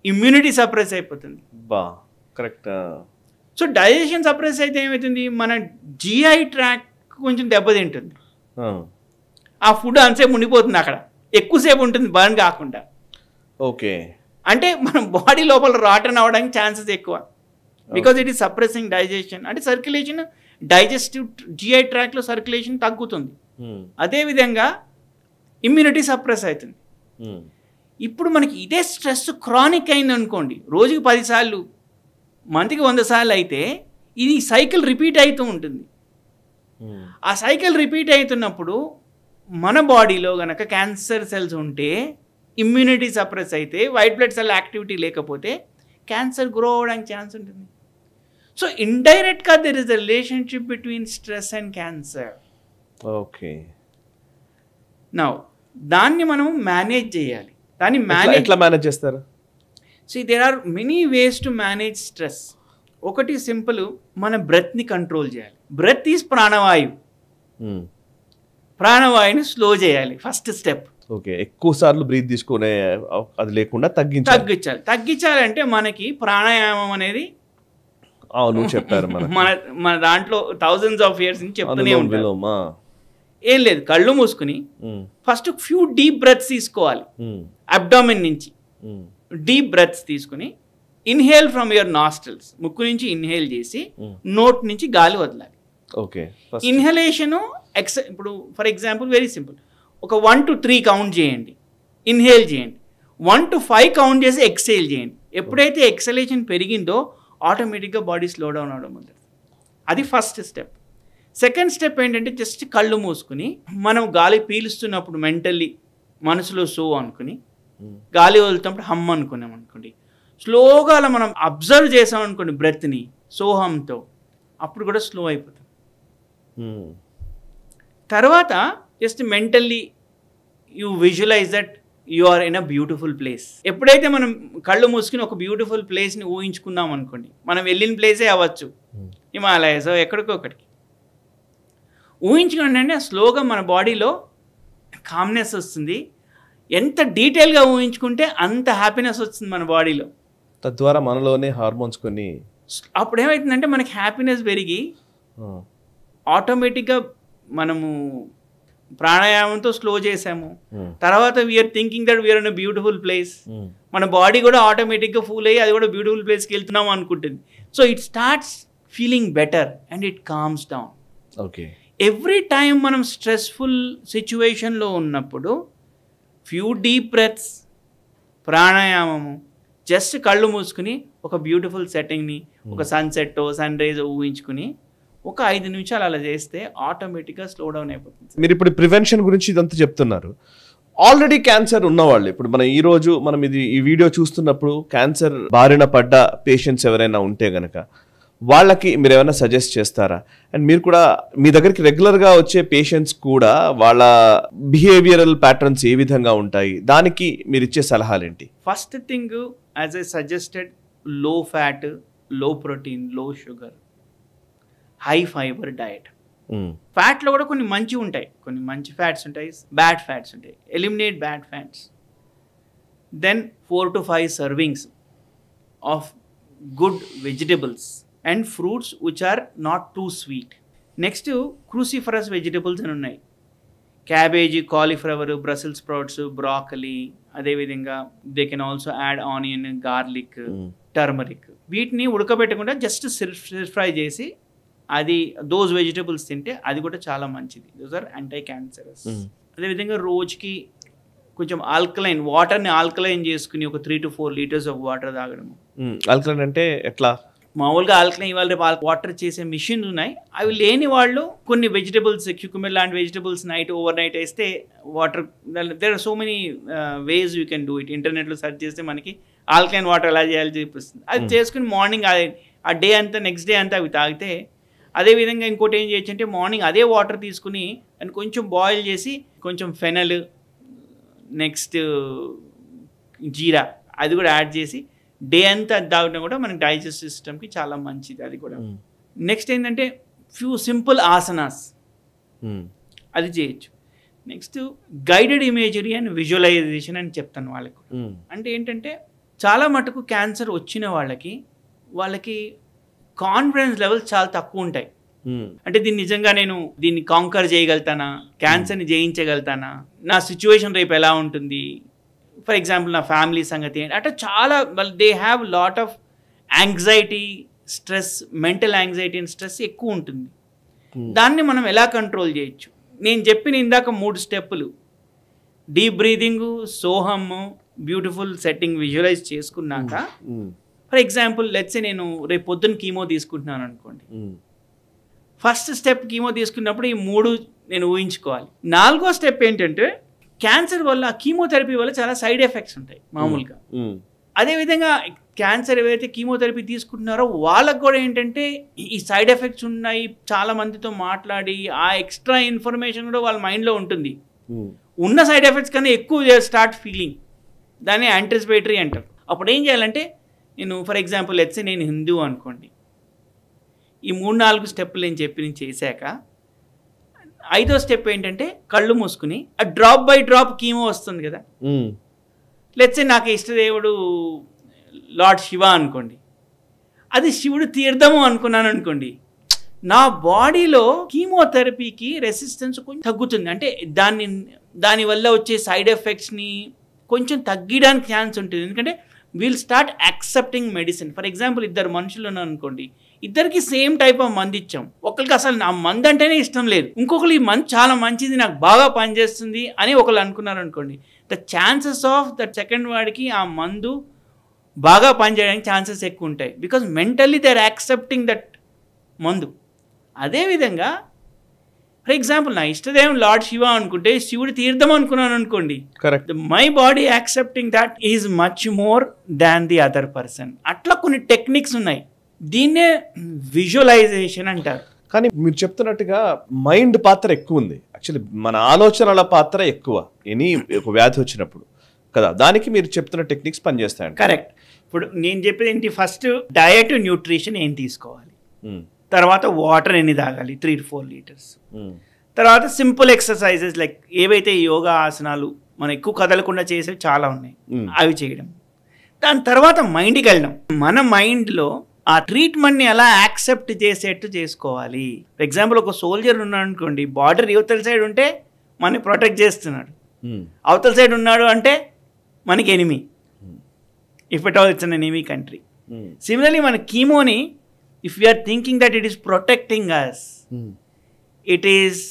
ఇమ్యూనిటీ సప్రెస్ అయిపోతుంది. కరెక్ట్. సో డైజెషన్ సప్రెస్ అయితే ఏమవుతుంది, మన జిఐ ట్రాక్ కొంచెం దెబ్బతింటుంది. ఆ ఫుడ్ అంతసేపు ఉండిపోతుంది అక్కడ, ఎక్కువసేపు ఉంటుంది బర్న్ కాకుండా. ఓకే. అంటే మన బాడీ లోపల రాటన్ అవ్వడానికి ఛాన్సెస్ ఎక్కువ, because it is suppressing digestion. అంటే సర్క్యులేషన్, డైజెస్టివ్ జిఐ ట్రాక్లో సర్క్యులేషన్ తగ్గుతుంది. అదేవిధంగా ఇమ్యూనిటీ సప్రెస్ అవుతుంది. ఇప్పుడు మనకి ఇదే స్ట్రెస్ క్రానిక్ అయింది అనుకోండి, రోజుకి 10 సార్లు, మంత్కి 100 సార్లు అయితే ఇది సైకిల్ రిపీట్ అవుతూ ఉంటుంది. ఆ సైకిల్ రిపీట్ అవుతున్నప్పుడు మన బాడీలో కనుక క్యాన్సర్ సెల్స్ ఉంటే, ఇమ్యూనిటీ సప్రెస్ అయితే, వైట్ బ్లడ్ సెల్ యాక్టివిటీ లేకపోతే క్యాన్సర్ గ్రో అవ్వడానికి ఛాన్స్ ఉంటుంది. సో ఇండైరెక్ట్గా there is a relationship between stress and cancer. Okay. Now దాన్ని మనం మేనేజ్ చేయాలి. దాన్ని ఎట్లా మేనేజ్ చేస్తారు? So there are many ways to manage stress. ఒకటి సింపుల్, మన బ్రెత్ని కంట్రోల్ చేయాలి. బ్రెత్ ఈజ్ ప్రాణవాయువు. ప్రాణవాయువుని స్లో చేయాలి, ఫస్ట్ స్టెప్. ఓకే. ఎక్కువ సార్లు బ్రీత్ తీసుకునే అది లేకుండా తగ్గించాలి. తగ్గించాలంటే మనకి ప్రాణాయామం అనేది చెప్పారు మన దాంట్లో థౌజండ్స్ ఆఫ్ ఇయర్స్ నుంచి చెప్తూనే ఉంటారు. ఏం లేదు, కళ్ళు మూసుకుని ఫస్ట్ ఫ్యూ డీప్ బ్రెత్స్ తీసుకోవాలి. అబ్డామిన్ నుంచి డీప్ బ్రెత్స్ తీసుకుని ఇన్హేల్ ఫ్రమ్ యువర్ నాస్ట్రిల్స్, ముక్కు నుంచి ఇన్హేల్ చేసి నోట్ నుంచి గాలి వదలాలి. ఓకే. ఇన్హలేషన్ ఇప్పుడు ఫర్ ఎగ్జాంపుల్ వెరీ సింపుల్, ఒక 1 to 3 కౌంట్ చేయండి, ఇన్హేల్ చేయండి. 1 to 5 కౌంట్ చేసి ఎక్సేల్ చేయండి. ఎప్పుడైతే ఎక్సలేషన్ పెరిగిందో ఆటోమేటిక్గా బాడీ స్లో డౌన్ అవడం మొదలవుతుంది. అది ఫస్ట్ స్టెప్. సెకండ్ స్టెప్ ఏంటంటే జస్ట్ కళ్ళు మూసుకుని మనం గాలి పీలుస్తున్నప్పుడు మెంటల్లీ మనసులో సో అనుకుని, గాలి వదులుతున్నప్పుడు హమ్ అనుకున్నాం అనుకోండి, స్లోగా అలా మనం అబ్జర్వ్ చేసాం అనుకోండి బ్రెత్ని సోహంతో, అప్పుడు కూడా స్లో అయిపోతుంది. తర్వాత just mentally you visualize that you are in a beautiful place. ఎప్పుడైతే మనం కళ్ళు మూసుకుని ఒక బ్యూటిఫుల్ ప్లేస్ని ఊహించుకుందాం అనుకోండి, మనం వెళ్ళిన ప్లేసే అవ్వచ్చు, హిమాలయస్ ఎక్కడికో ఒకటికి ఊహించుకోండి. అంటే స్లోగా మన బాడీలో కామ్నెస్ వస్తుంది. ఎంత డీటెయిల్గా ఊహించుకుంటే అంత హ్యాపీనెస్ వస్తుంది మన బాడీలో. తద్వారా మనలోనే హార్మోన్స్ కొన్ని, అప్పుడు ఏమవుతుందంటే మనకి హ్యాపీనెస్ పెరిగి ఆటోమేటిక్గా మనము ప్రాణాయామంతో స్లో చేసాము. తర్వాత we're thinking that we're in a beautiful place. మన బాడీ కూడా ఆటోమేటిక్గా ఫూల్ అయ్యి అది కూడా బ్యూటిఫుల్ ప్లేస్కి వెళ్తున్నాం అనుకుంటుంది. So it starts feeling better and it comms down. Okay. Every time మనం స్ట్రెస్ఫుల్ సిచ్యువేషన్లో ఉన్నప్పుడు ఫ్యూ డీప్ బ్రెత్స్, ప్రాణాయామము, జస్ట్ కళ్ళు మూసుకుని ఒక బ్యూటిఫుల్ సెట్టింగ్ని, ఒక సన్సెట్ సన్ రైజ్ ఊహించుకుని ఒక 5 నిమిషాలు అలా చేస్తే ఆటోమేటిక్గా స్లో డౌన్ అయిపోతుంది. మీరు ఇప్పుడు ప్రివెన్షన్ గురించి ఇదంతా చెప్తున్నారు. ఆల్రెడీ క్యాన్సర్ ఉన్నవాళ్ళు, ఇప్పుడు మనం ఈ వీడియో చూస్తున్నప్పుడు క్యాన్సర్ బారిన పడ్డ పేషెంట్స్ ఎవరైనా ఉంటే గనక వాళ్ళకి మీరు ఏమైనా సజెస్ట్ చేస్తారా? అండ్ మీరు కూడా మీ దగ్గరికి రెగ్యులర్గా వచ్చే పేషెంట్స్ కూడా వాళ్ళ బిహేవియరల్ ప్యాటర్న్స్ ఏ విధంగా ఉంటాయి, దానికి మీరు ఇచ్చే సలహాలు ఏంటి? First thing as I suggested, low fat, low protein, low sugar, high fibre diet. ఫ్యాట్లో కూడా కొన్ని మంచి ఉంటాయి, కొన్ని మంచి ఫ్యాట్స్ ఉంటాయి, బ్యాడ్ ఫ్యాట్స్ ఉంటాయి. Eliminate bad fats. Then 4 to 5 servings of good vegetables and fruits which are not too sweet. Next cruciferous vegetables అని ఉన్నాయి. Cabbage, cauliflower, brussel sprouts, broccoli, అదేవిధంగా they can also add onion, garlic, turmeric. వీటిని ఉడకబెట్టకుండా just stir fry చేసి అది those vegetables తింటే అది కూడా చాలా మంచిది. Those are anti cancerous. అదేవిధంగా రోజుకి కొంచెం ఆల్కలైన్ వాటర్ని ఆల్కలైన్ చేసుకుని ఒక 3 to 4 liters ఆఫ్ వాటర్ తాగడము. ఆల్కలైన్ అంటే ఎట్లా? మామూలుగా ఆల్కలైన్ ఇవాళ రేపు వాటర్ చేసే మిషన్స్ ఉన్నాయి. అవి లేని వాళ్ళు కొన్ని వెజిటబుల్స్, క్యూకుమర్ లాంటి వెజిటబుల్స్ ఓవర్ నైట్ వేస్తే water, there are so many ways you can do it. ఇంటర్నెట్లో సెర్చ్ చేస్తే మనకి ఆల్కలైన్ వాటర్ ఎలా చేయాలో చూపిస్తుంది. అది చేసుకుని మార్నింగ్ ఆ డే అంతా నెక్స్ట్ డే అంతా అవి తాగితే, అదేవిధంగా ఇంకోటి ఏం చేయొచ్చు అంటే మార్నింగ్ అదే వాటర్ తీసుకుని దాన్ని కొంచెం బాయిల్ చేసి కొంచెం ఫెనల్, నెక్స్ట్ జీరా అది కూడా యాడ్ చేసి డే అంతా తాగడం కూడా మనకి డైజెస్టివ్ సిస్టమ్కి చాలా మంచిది. అది కూడా నెక్స్ట్ ఏంటంటే ఫ్యూ సింపుల్ ఆసనాస్ అది చేయొచ్చు. Next guided imagery and visualization అని చెప్తాను వాళ్ళకి. అంటే ఏంటంటే చాలా మటుకు క్యాన్సర్ వచ్చిన వాళ్ళకి కాన్ఫిడెన్స్ లెవెల్స్ చాలా తక్కువ ఉంటాయి. అంటే దీన్ని నిజంగా నేను దీన్ని కాంకర్ చేయగలుగుతానా, క్యాన్సర్ని జయించగలుగుతానా, నా సిచ్యువేషన్ రేపు ఎలా ఉంటుంది, ఫర్ ఎగ్జాంపుల్ నా ఫ్యామిలీ సంగతి ఏంటి, అంటే చాలా they have lot of anxiety, stress, mental anxiety and stress ఎక్కువ ఉంటుంది. దాన్ని మనం ఎలా కంట్రోల్ చేయొచ్చు? నేను చెప్పిన ఇందాక 3 స్టెప్పులు, deep breathing, Soham, beautiful setting visualize చేసుకున్నాక, ఫర్ ఎగ్జాంపుల్ లెట్స్ నేను రేపు పొద్దున్న కీమో తీసుకుంటున్నాను అనుకోండి. ఫస్ట్ స్టెప్ కీమో తీసుకున్నప్పుడు ఈ 3 నేను ఊహించుకోవాలి. 4వ స్టెప్ ఏంటంటే క్యాన్సర్ వల్ల, కీమోథెరపీ వల్ల చాలా సైడ్ ఎఫెక్ట్స్ ఉంటాయి మామూలుగా. అదేవిధంగా క్యాన్సర్ ఏవైతే కీమోథెరపీ తీసుకుంటున్నారో వాళ్ళకు కూడా ఏంటంటే ఈ సైడ్ ఎఫెక్ట్స్ ఉన్నాయి. చాలా మందితో మాట్లాడి ఆ ఎక్స్ట్రా ఇన్ఫర్మేషన్ కూడా వాళ్ళ మైండ్లో ఉంటుంది. ఉన్న సైడ్ ఎఫెక్ట్స్ కన్నా ఎక్కువ స్టార్ట్ ఫీలింగ్, దాన్ని యాంటిసిపేటరీ అంటారు. అప్పుడు ఏం చేయాలంటే, నేను ఫర్ ఎగ్జాంపుల్ లెట్స్ నేను హిందూ అనుకోండి, ఈ 3-4 స్టెప్పులు నేను చేశాక 5వ స్టెప్ ఏంటంటే కళ్ళు మూసుకుని ఆ డ్రాప్ బై డ్రాప్ కీమో వస్తుంది కదా, లెట్స్ నాకు ఇష్టదేవుడు లార్డ్ శివ అనుకోండి, అది శివుడు తీర్థము అనుకున్నాను అనుకోండి, నా బాడీలో కీమోథెరపీకి రెసిస్టెన్స్ కొంచెం తగ్గుతుంది. అంటే దానివల్ల వచ్చే సైడ్ ఎఫెక్ట్స్ని కొంచెం తగ్గడానికి ఛాన్స్ ఉంటుంది. ఎందుకంటే we'll start accepting medicine. For example 2 మనుషులు ఉన్నారు అనుకోండి, ఇద్దరికి సేమ్ టైప్ ఆఫ్ మందు ఇచ్చాం. ఒకరికి అసలు నా మందు అంటేనే ఇష్టం లేదు, ఇంకొకరు ఈ మందు చాలా మంచిది, నాకు బాగా పనిచేస్తుంది అని ఒకళ్ళు అనుకున్నారు అనుకోండి, the chances of that second వాడికి ఆ మందు బాగా పనిచేయడానికి ఛాన్సెస్ ఎక్కువ ఉంటాయి. Because mentally they are accepting that మందు. అదేవిధంగా ఫర్ ఎగ్జాంపుల్ నా ఇష్టదేవం లార్డ్ శివ అనుకుంటే శివుడి తీర్థం అనుకున్నాను అనుకోండి, correct, my body accepting that is much more than the other person. అట్లా కొన్ని టెక్నిక్స్ ఉన్నాయి, దీన్నే విజువలైజేషన్ అంటారు. కానీ మీరు చెప్తున్నట్టుగా మైండ్ పాత్ర ఎక్కువ ఉంది. యాక్చువల్లీ మన ఆలోచనల పాత్ర ఎక్కువ ఎనీ ఒక వ్యాధి వచ్చినప్పుడు కదా, దానికి మీరు చెప్తున్న టెక్నిక్స్ పనిచేస్తాయండి. కరెక్ట్. ఇప్పుడు నేను చెప్పేది ఏంటి, ఫస్ట్ డయట్, న్యూట్రిషన్ ఏం తీసుకోవాలి, తర్వాత వాటర్ ఎన్ని తాగాలి, 3 to 4 liters, తర్వాత సింపుల్ ఎక్సర్సైజెస్ లైక్ ఏవైతే యోగా ఆసనాలు మనం ఎక్కువ కదలకుండా చేసేవి చాలా ఉన్నాయి, అవి చేయడం. దాని తర్వాత మైండ్కి వెళ్ళడం. మన మైండ్లో ఆ ట్రీట్మెంట్ని ఎలా యాక్సెప్ట్ చేసేట్టు చేసుకోవాలి. ఫర్ ఎగ్జాంపుల్ ఒక సోల్జర్ ఉన్నాడు అనుకోండి, బార్డర్ యువతల సైడ్ ఉంటే మనని ప్రొటెక్ట్ చేస్తున్నాడు, అవతల సైడ్ ఉన్నాడు అంటే మనకి enemy, if it all it's an enemy country. Similarly మన కీమోని if we're thinking that it is protecting us, it is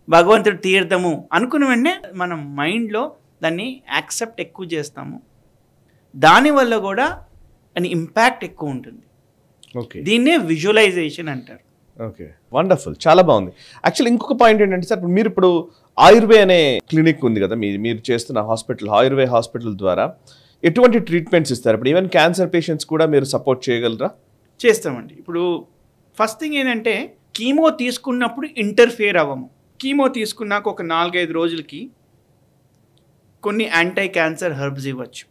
భగవంతుడు తీర్థము అనుకున్న వెంటనే మనం మైండ్లో దాన్ని యాక్సెప్ట్ ఎక్కువ చేస్తాము, దానివల్ల కూడా దాని ఇంపాక్ట్ ఎక్కువ ఉంటుంది. దీన్నే విజువలైజేషన్ అంటారు. ఓకే, వండర్ఫుల్, చాలా బాగుంది. యాక్చువల్లీ ఇంకొక పాయింట్ ఏంటంటే సార్, మీరు ఇప్పుడు ఆయుర్వే అనే క్లినిక్ ఉంది కదా, మీరు చేస్తున్న హాస్పిటల్, ఆయుర్వే హాస్పిటల్ ద్వారా ఎటువంటి ట్రీట్మెంట్స్ ఇస్తారు? ఇప్పుడు ఈవెన్ క్యాన్సర్ పేషెంట్స్ కూడా మీరు సపోర్ట్ చేయగలరా? చేస్తామండి. ఇప్పుడు ఫస్ట్ థింగ్ ఏంటంటే కీమో తీసుకున్నప్పుడు ఇంటర్ఫియర్ అవ్వము. కీమో తీసుకున్నాక ఒక 4-5 రోజులకి కొన్ని యాంటీ క్యాన్సర్ హెర్బ్స్ ఇవ్వచ్చు.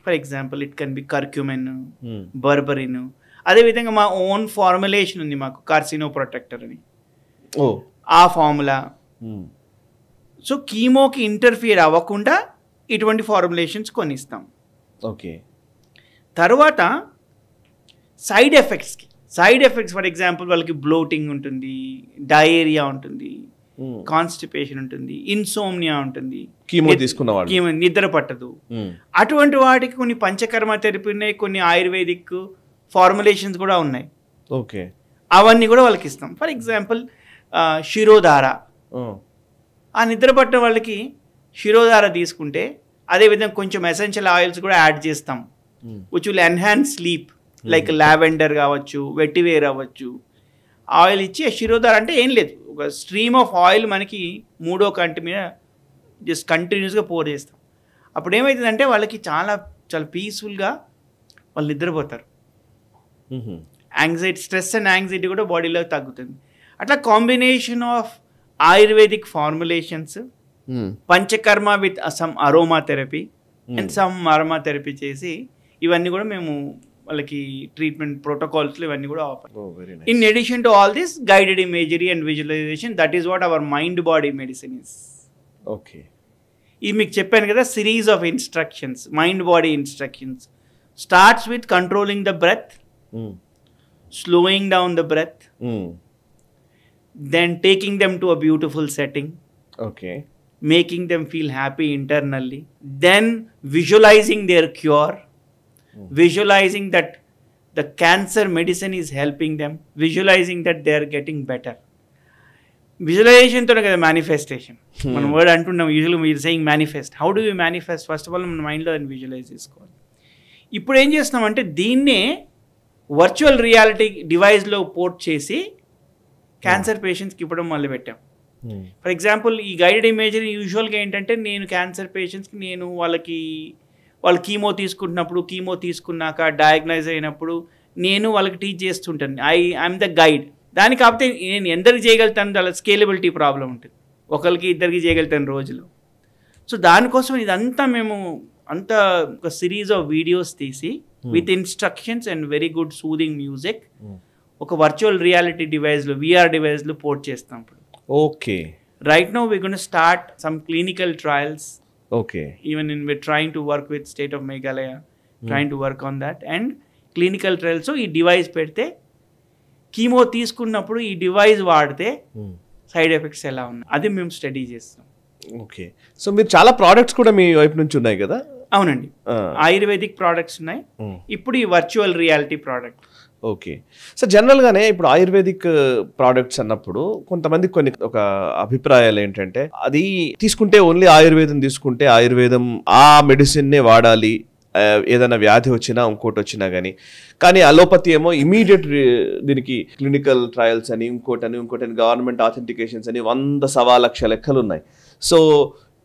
For example it can be curcumin, berberine. అదేవిధంగా మా ఓన్ ఫార్ములేషన్ ఉంది మాకు, కార్సినో ప్రొటెక్టర్ అని, ఆ ఫార్ములా. సో కీమోకి ఇంటర్ఫియర్ అవ్వకుండా ఇటువంటి ఫార్ములేషన్స్ కొన్ని ఇస్తాం. ఓకే. తర్వాత సైడ్ ఎఫెక్ట్స్ ఫర్ ఎగ్జాంపుల్ వాళ్ళకి బ్లోటింగ్ ఉంటుంది, డయేరియా ఉంటుంది, కాన్స్టిపేషన్ ఉంటుంది, ఇన్సోమ్నియా ఉంటుంది, కీమో తీసుకున్న వాళ్ళు కీమో నిద్ర పట్టదు. అటువంటి వాటికి కొన్ని పంచకర్మ థెరపీ ఉన్నాయి, కొన్ని ఆయుర్వేదిక్ ఫార్ములేషన్స్ కూడా ఉన్నాయి. ఓకే, అవన్నీ కూడా వాళ్ళకి ఇస్తాం. ఫర్ ఎగ్జాంపుల్ శిరోధార, ఆ నిద్ర పట్టిన వాళ్ళకి శిరోధార తీసుకుంటే అదేవిధంగా కొంచెం ఎసెన్షియల్ ఆయిల్స్ కూడా యాడ్ చేస్తాం, which will enhance sleep, like lavender కావచ్చు, వెటివేర్ అవ్వచ్చు. ఆయిల్ ఇచ్చి శిరోధార అంటే ఏం లేదు, ఒక స్ట్రీమ్ ఆఫ్ ఆయిల్ మనకి మూడో కంటి మీద జస్ట్ కంటిన్యూస్గా పోర్ చేస్తాం. అప్పుడు ఏమవుతుందంటే వాళ్ళకి చాలా చాలా పీస్ఫుల్గా వాళ్ళు నిద్రపోతారు. యాంగ్జైటీ, స్ట్రెస్ అండ్ యాంగ్జైటీ కూడా బాడీలో తగ్గుతుంది. అట్లా combination of Ayurvedic formulations, panchakarma with some aromatherapy and some aromatherapy చేసి ఇవన్నీ కూడా మేము వాళ్ళకి ట్రీట్మెంట్ ప్రోటోకాల్స్లో ఇవన్నీ కూడా offer. In addition to all this guided imagery and visualization, that is what our mind body medicine is. Okay, ఇది మీకు చెప్పాను కదా, series of instructions, mind body instructions. Starts with controlling the breath, slowing down the breath, then taking them to a beautiful setting, okay, making them feel happy internally, then visualizing their cure, visualizing that the cancer medicine is helping them, visualizing that they are getting better. Visualization తోనే కదా manifestation. మనం word అంటున్నాం, usually మీరు saying manifest. How do you manifest? First of all మన మైండ్లో దాన్ని visualise చేసుకోవాలి. ఇప్పుడు ఏం చేస్తున్నామంటే దీన్నే వర్చువల్ రియాలిటీ డివైస్లో పోర్ట్ చేసి క్యాన్సర్ పేషెంట్స్కి ఇవ్వడం మొదలుపెట్టాం. ఫర్ ఎగ్జాంపుల్ ఈ గైడెడ్ ఇమేజరీ యూజువల్గా ఏంటంటే నేను క్యాన్సర్ పేషెంట్స్కి నేను వాళ్ళు కీమో తీసుకుంటున్నప్పుడు, కీమో తీసుకున్నాక డయాగ్నైజ్ అయినప్పుడు నేను వాళ్ళకి టీచ్ చేస్తుంటాను. I'm the guide. దానికి కాకపోతే నేను ఎందరికి చేయగలుగుతాను, అలా స్కేలబిలిటీ ప్రాబ్లం ఉంటుంది, ఒకరికి ఇద్దరికి చేయగలుగుతాను రోజులో. సో దానికోసం ఇదంతా మేము అంతా ఒక సిరీస్ ఆఫ్ వీడియోస్ తీసి with instructions and very good soothing music ఒక వర్చువల్ రియాలిటీ డివైస్లో, విఆర్ డివైస్లో పోర్ట్ చేస్తాం ఇప్పుడు. Okay, right now we gonna start some clinical trials. Okay, even we're trying to work with State of Meghalaya, trying to work on that. And clinical trials ఈ device పెడితే chemo తీసుకున్నప్పుడు ఈ device వాడితే side effects ఎలా ఉన్నాయి అది మేము study చేస్తాం. ఓకే, సో మీరు చాలా ప్రోడక్ట్స్ కూడా మీ వైపు నుంచి ఉన్నాయి కదా? అవునండి, ఆయుర్వేదిక్ ప్రోడక్ట్స్ ఉన్నాయి, ఇప్పుడు ఈ virtual reality product. Okay, so జనరల్గానే ఇప్పుడు ఆయుర్వేదిక్ ప్రోడక్ట్స్ అన్నప్పుడు కొంతమంది కొన్ని ఒక అభిప్రాయాలు ఏంటంటే అది తీసుకుంటే ఓన్లీ ఆయుర్వేదం తీసుకుంటే ఆయుర్వేదం ఆ మెడిసిన్నే వాడాలి, ఏదైనా వ్యాధి వచ్చినా ఇంకోటి వచ్చినా కానీ అలోపతి ఏమో ఇమీడియట్ దీనికి క్లినికల్ ట్రయల్స్ అని ఇంకోటని గవర్నమెంట్ ఆథెంటికేషన్స్ అని 100 లక్ష లెక్కలు ఉన్నాయి. సో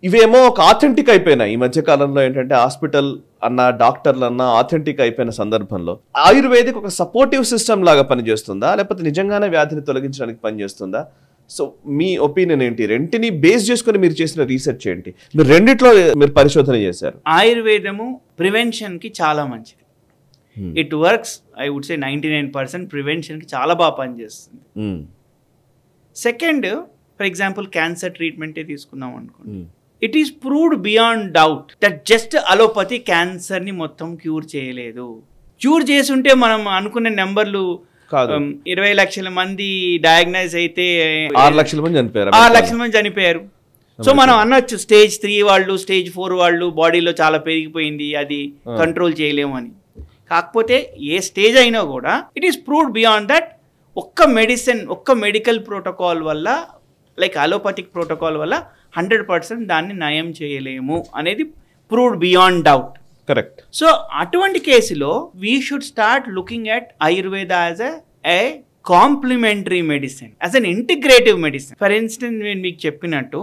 ఇవేమో ఒక ఆథెంటిక్ అయిపోయినాయి. ఈ మధ్యకాలంలో ఏంటంటే హాస్పిటల్ అన్న డాక్టర్లు అన్న ఆథెంటిక్ అయిపోయిన సందర్భంలో ఆయుర్వేదిక్ ఒక సపోర్టివ్ సిస్టమ్ లాగా పనిచేస్తుందా, లేకపోతే నిజంగానే వ్యాధిని తొలగించడానికి పనిచేస్తుందా? సో మీ ఒపీనియన్ ఏంటి? రెంటిని బేస్ చేసుకుని మీరు చేసిన రీసెర్చ్ ఏంటి? మీరు రెండిట్లో మీరు పరిశోధన చేశారు. ఆయుర్వేదము ప్రివెన్షన్కి చాలా మంచిది. It works, I would say 99% ప్రివెన్షన్కి చాలా బాగా పనిచేస్తుంది. సెకండ్, ఫర్ ఎగ్జాంపుల్ క్యాన్సర్ ట్రీట్మెంటే తీసుకుందాం అనుకోండి, it is proved beyond doubt that just allopathy క్యాన్సర్ని మొత్తం క్యూర్ చేయలేదు. క్యూర్ చేసుంటే మనం అనుకునే నెంబర్లు 20 లక్షల మంది డయాగ్నైజ్ అయితే 6 లక్షల మంది చనిపోయారు, 6 లక్షల మంది చనిపోయారు. సో మనం అనొచ్చు స్టేజ్ 3 వాళ్ళు, స్టేజ్ 4 వాళ్ళు బాడీలో చాలా పెరిగిపోయింది, అది కంట్రోల్ చేయలేము అని. కాకపోతే ఏ స్టేజ్ అయినా కూడా it is proved beyond that ఒక్క మెడిసిన్, ఒక్క మెడికల్ ప్రోటోకాల్ వల్ల, లైక్ అలోపతిక్ ప్రోటోకాల్ వల్ల 100% దాన్ని నయం చేయలేము అనేది proved beyond doubt. Correct. So అటువంటి కేసులో we should start looking at Ayurveda as a complementary medicine, as an integrative medicine. For instance నేను మీకు చెప్పినట్టు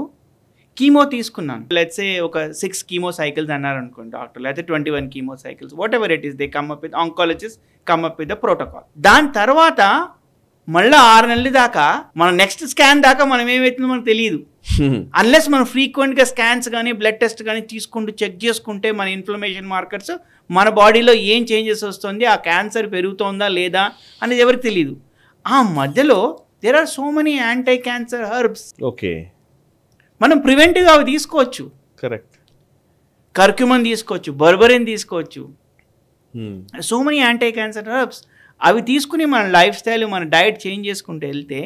కీమో తీసుకున్నాను, లెట్స్ సే ఒక 6 కీమో సైకిల్స్ అన్నారు అనుకోండి డాక్టర్, లేకపోతే 21 chemo cycles, what ever it is, they come up with, oncologist come up with the protocol. దాని తర్వాత మళ్ళీ 6 నెలల దాకా మన నెక్స్ట్ స్కాన్ దాకా మనం ఏమవుతుందో మనకు తెలియదు. అన్లెస్ మనం ఫ్రీక్వెంట్గా స్కాన్స్ కానీ బ్లడ్ టెస్ట్ కానీ తీసుకుంటూ చెక్ చేసుకుంటే మన ఇన్ఫ్లమేషన్ మార్కర్స్, మన బాడీలో ఏం చేంజెస్ వస్తుంది, ఆ క్యాన్సర్ పెరుగుతోందా లేదా అనేది ఎవరికి తెలియదు. ఆ మధ్యలో there are so many anti cancer herbs. Okay, మనం ప్రివెంటివ్గా అవి తీసుకోవచ్చు. కరెక్ట్. కర్క్యూమన్ తీసుకోవచ్చు, బర్బరిన్ తీసుకోవచ్చు, so many anti cancer herbs. అవి తీసుకుని మన లైఫ్ స్టైల్, మన డైట్ చేంజ్ చేసుకుంటూ వెళ్తే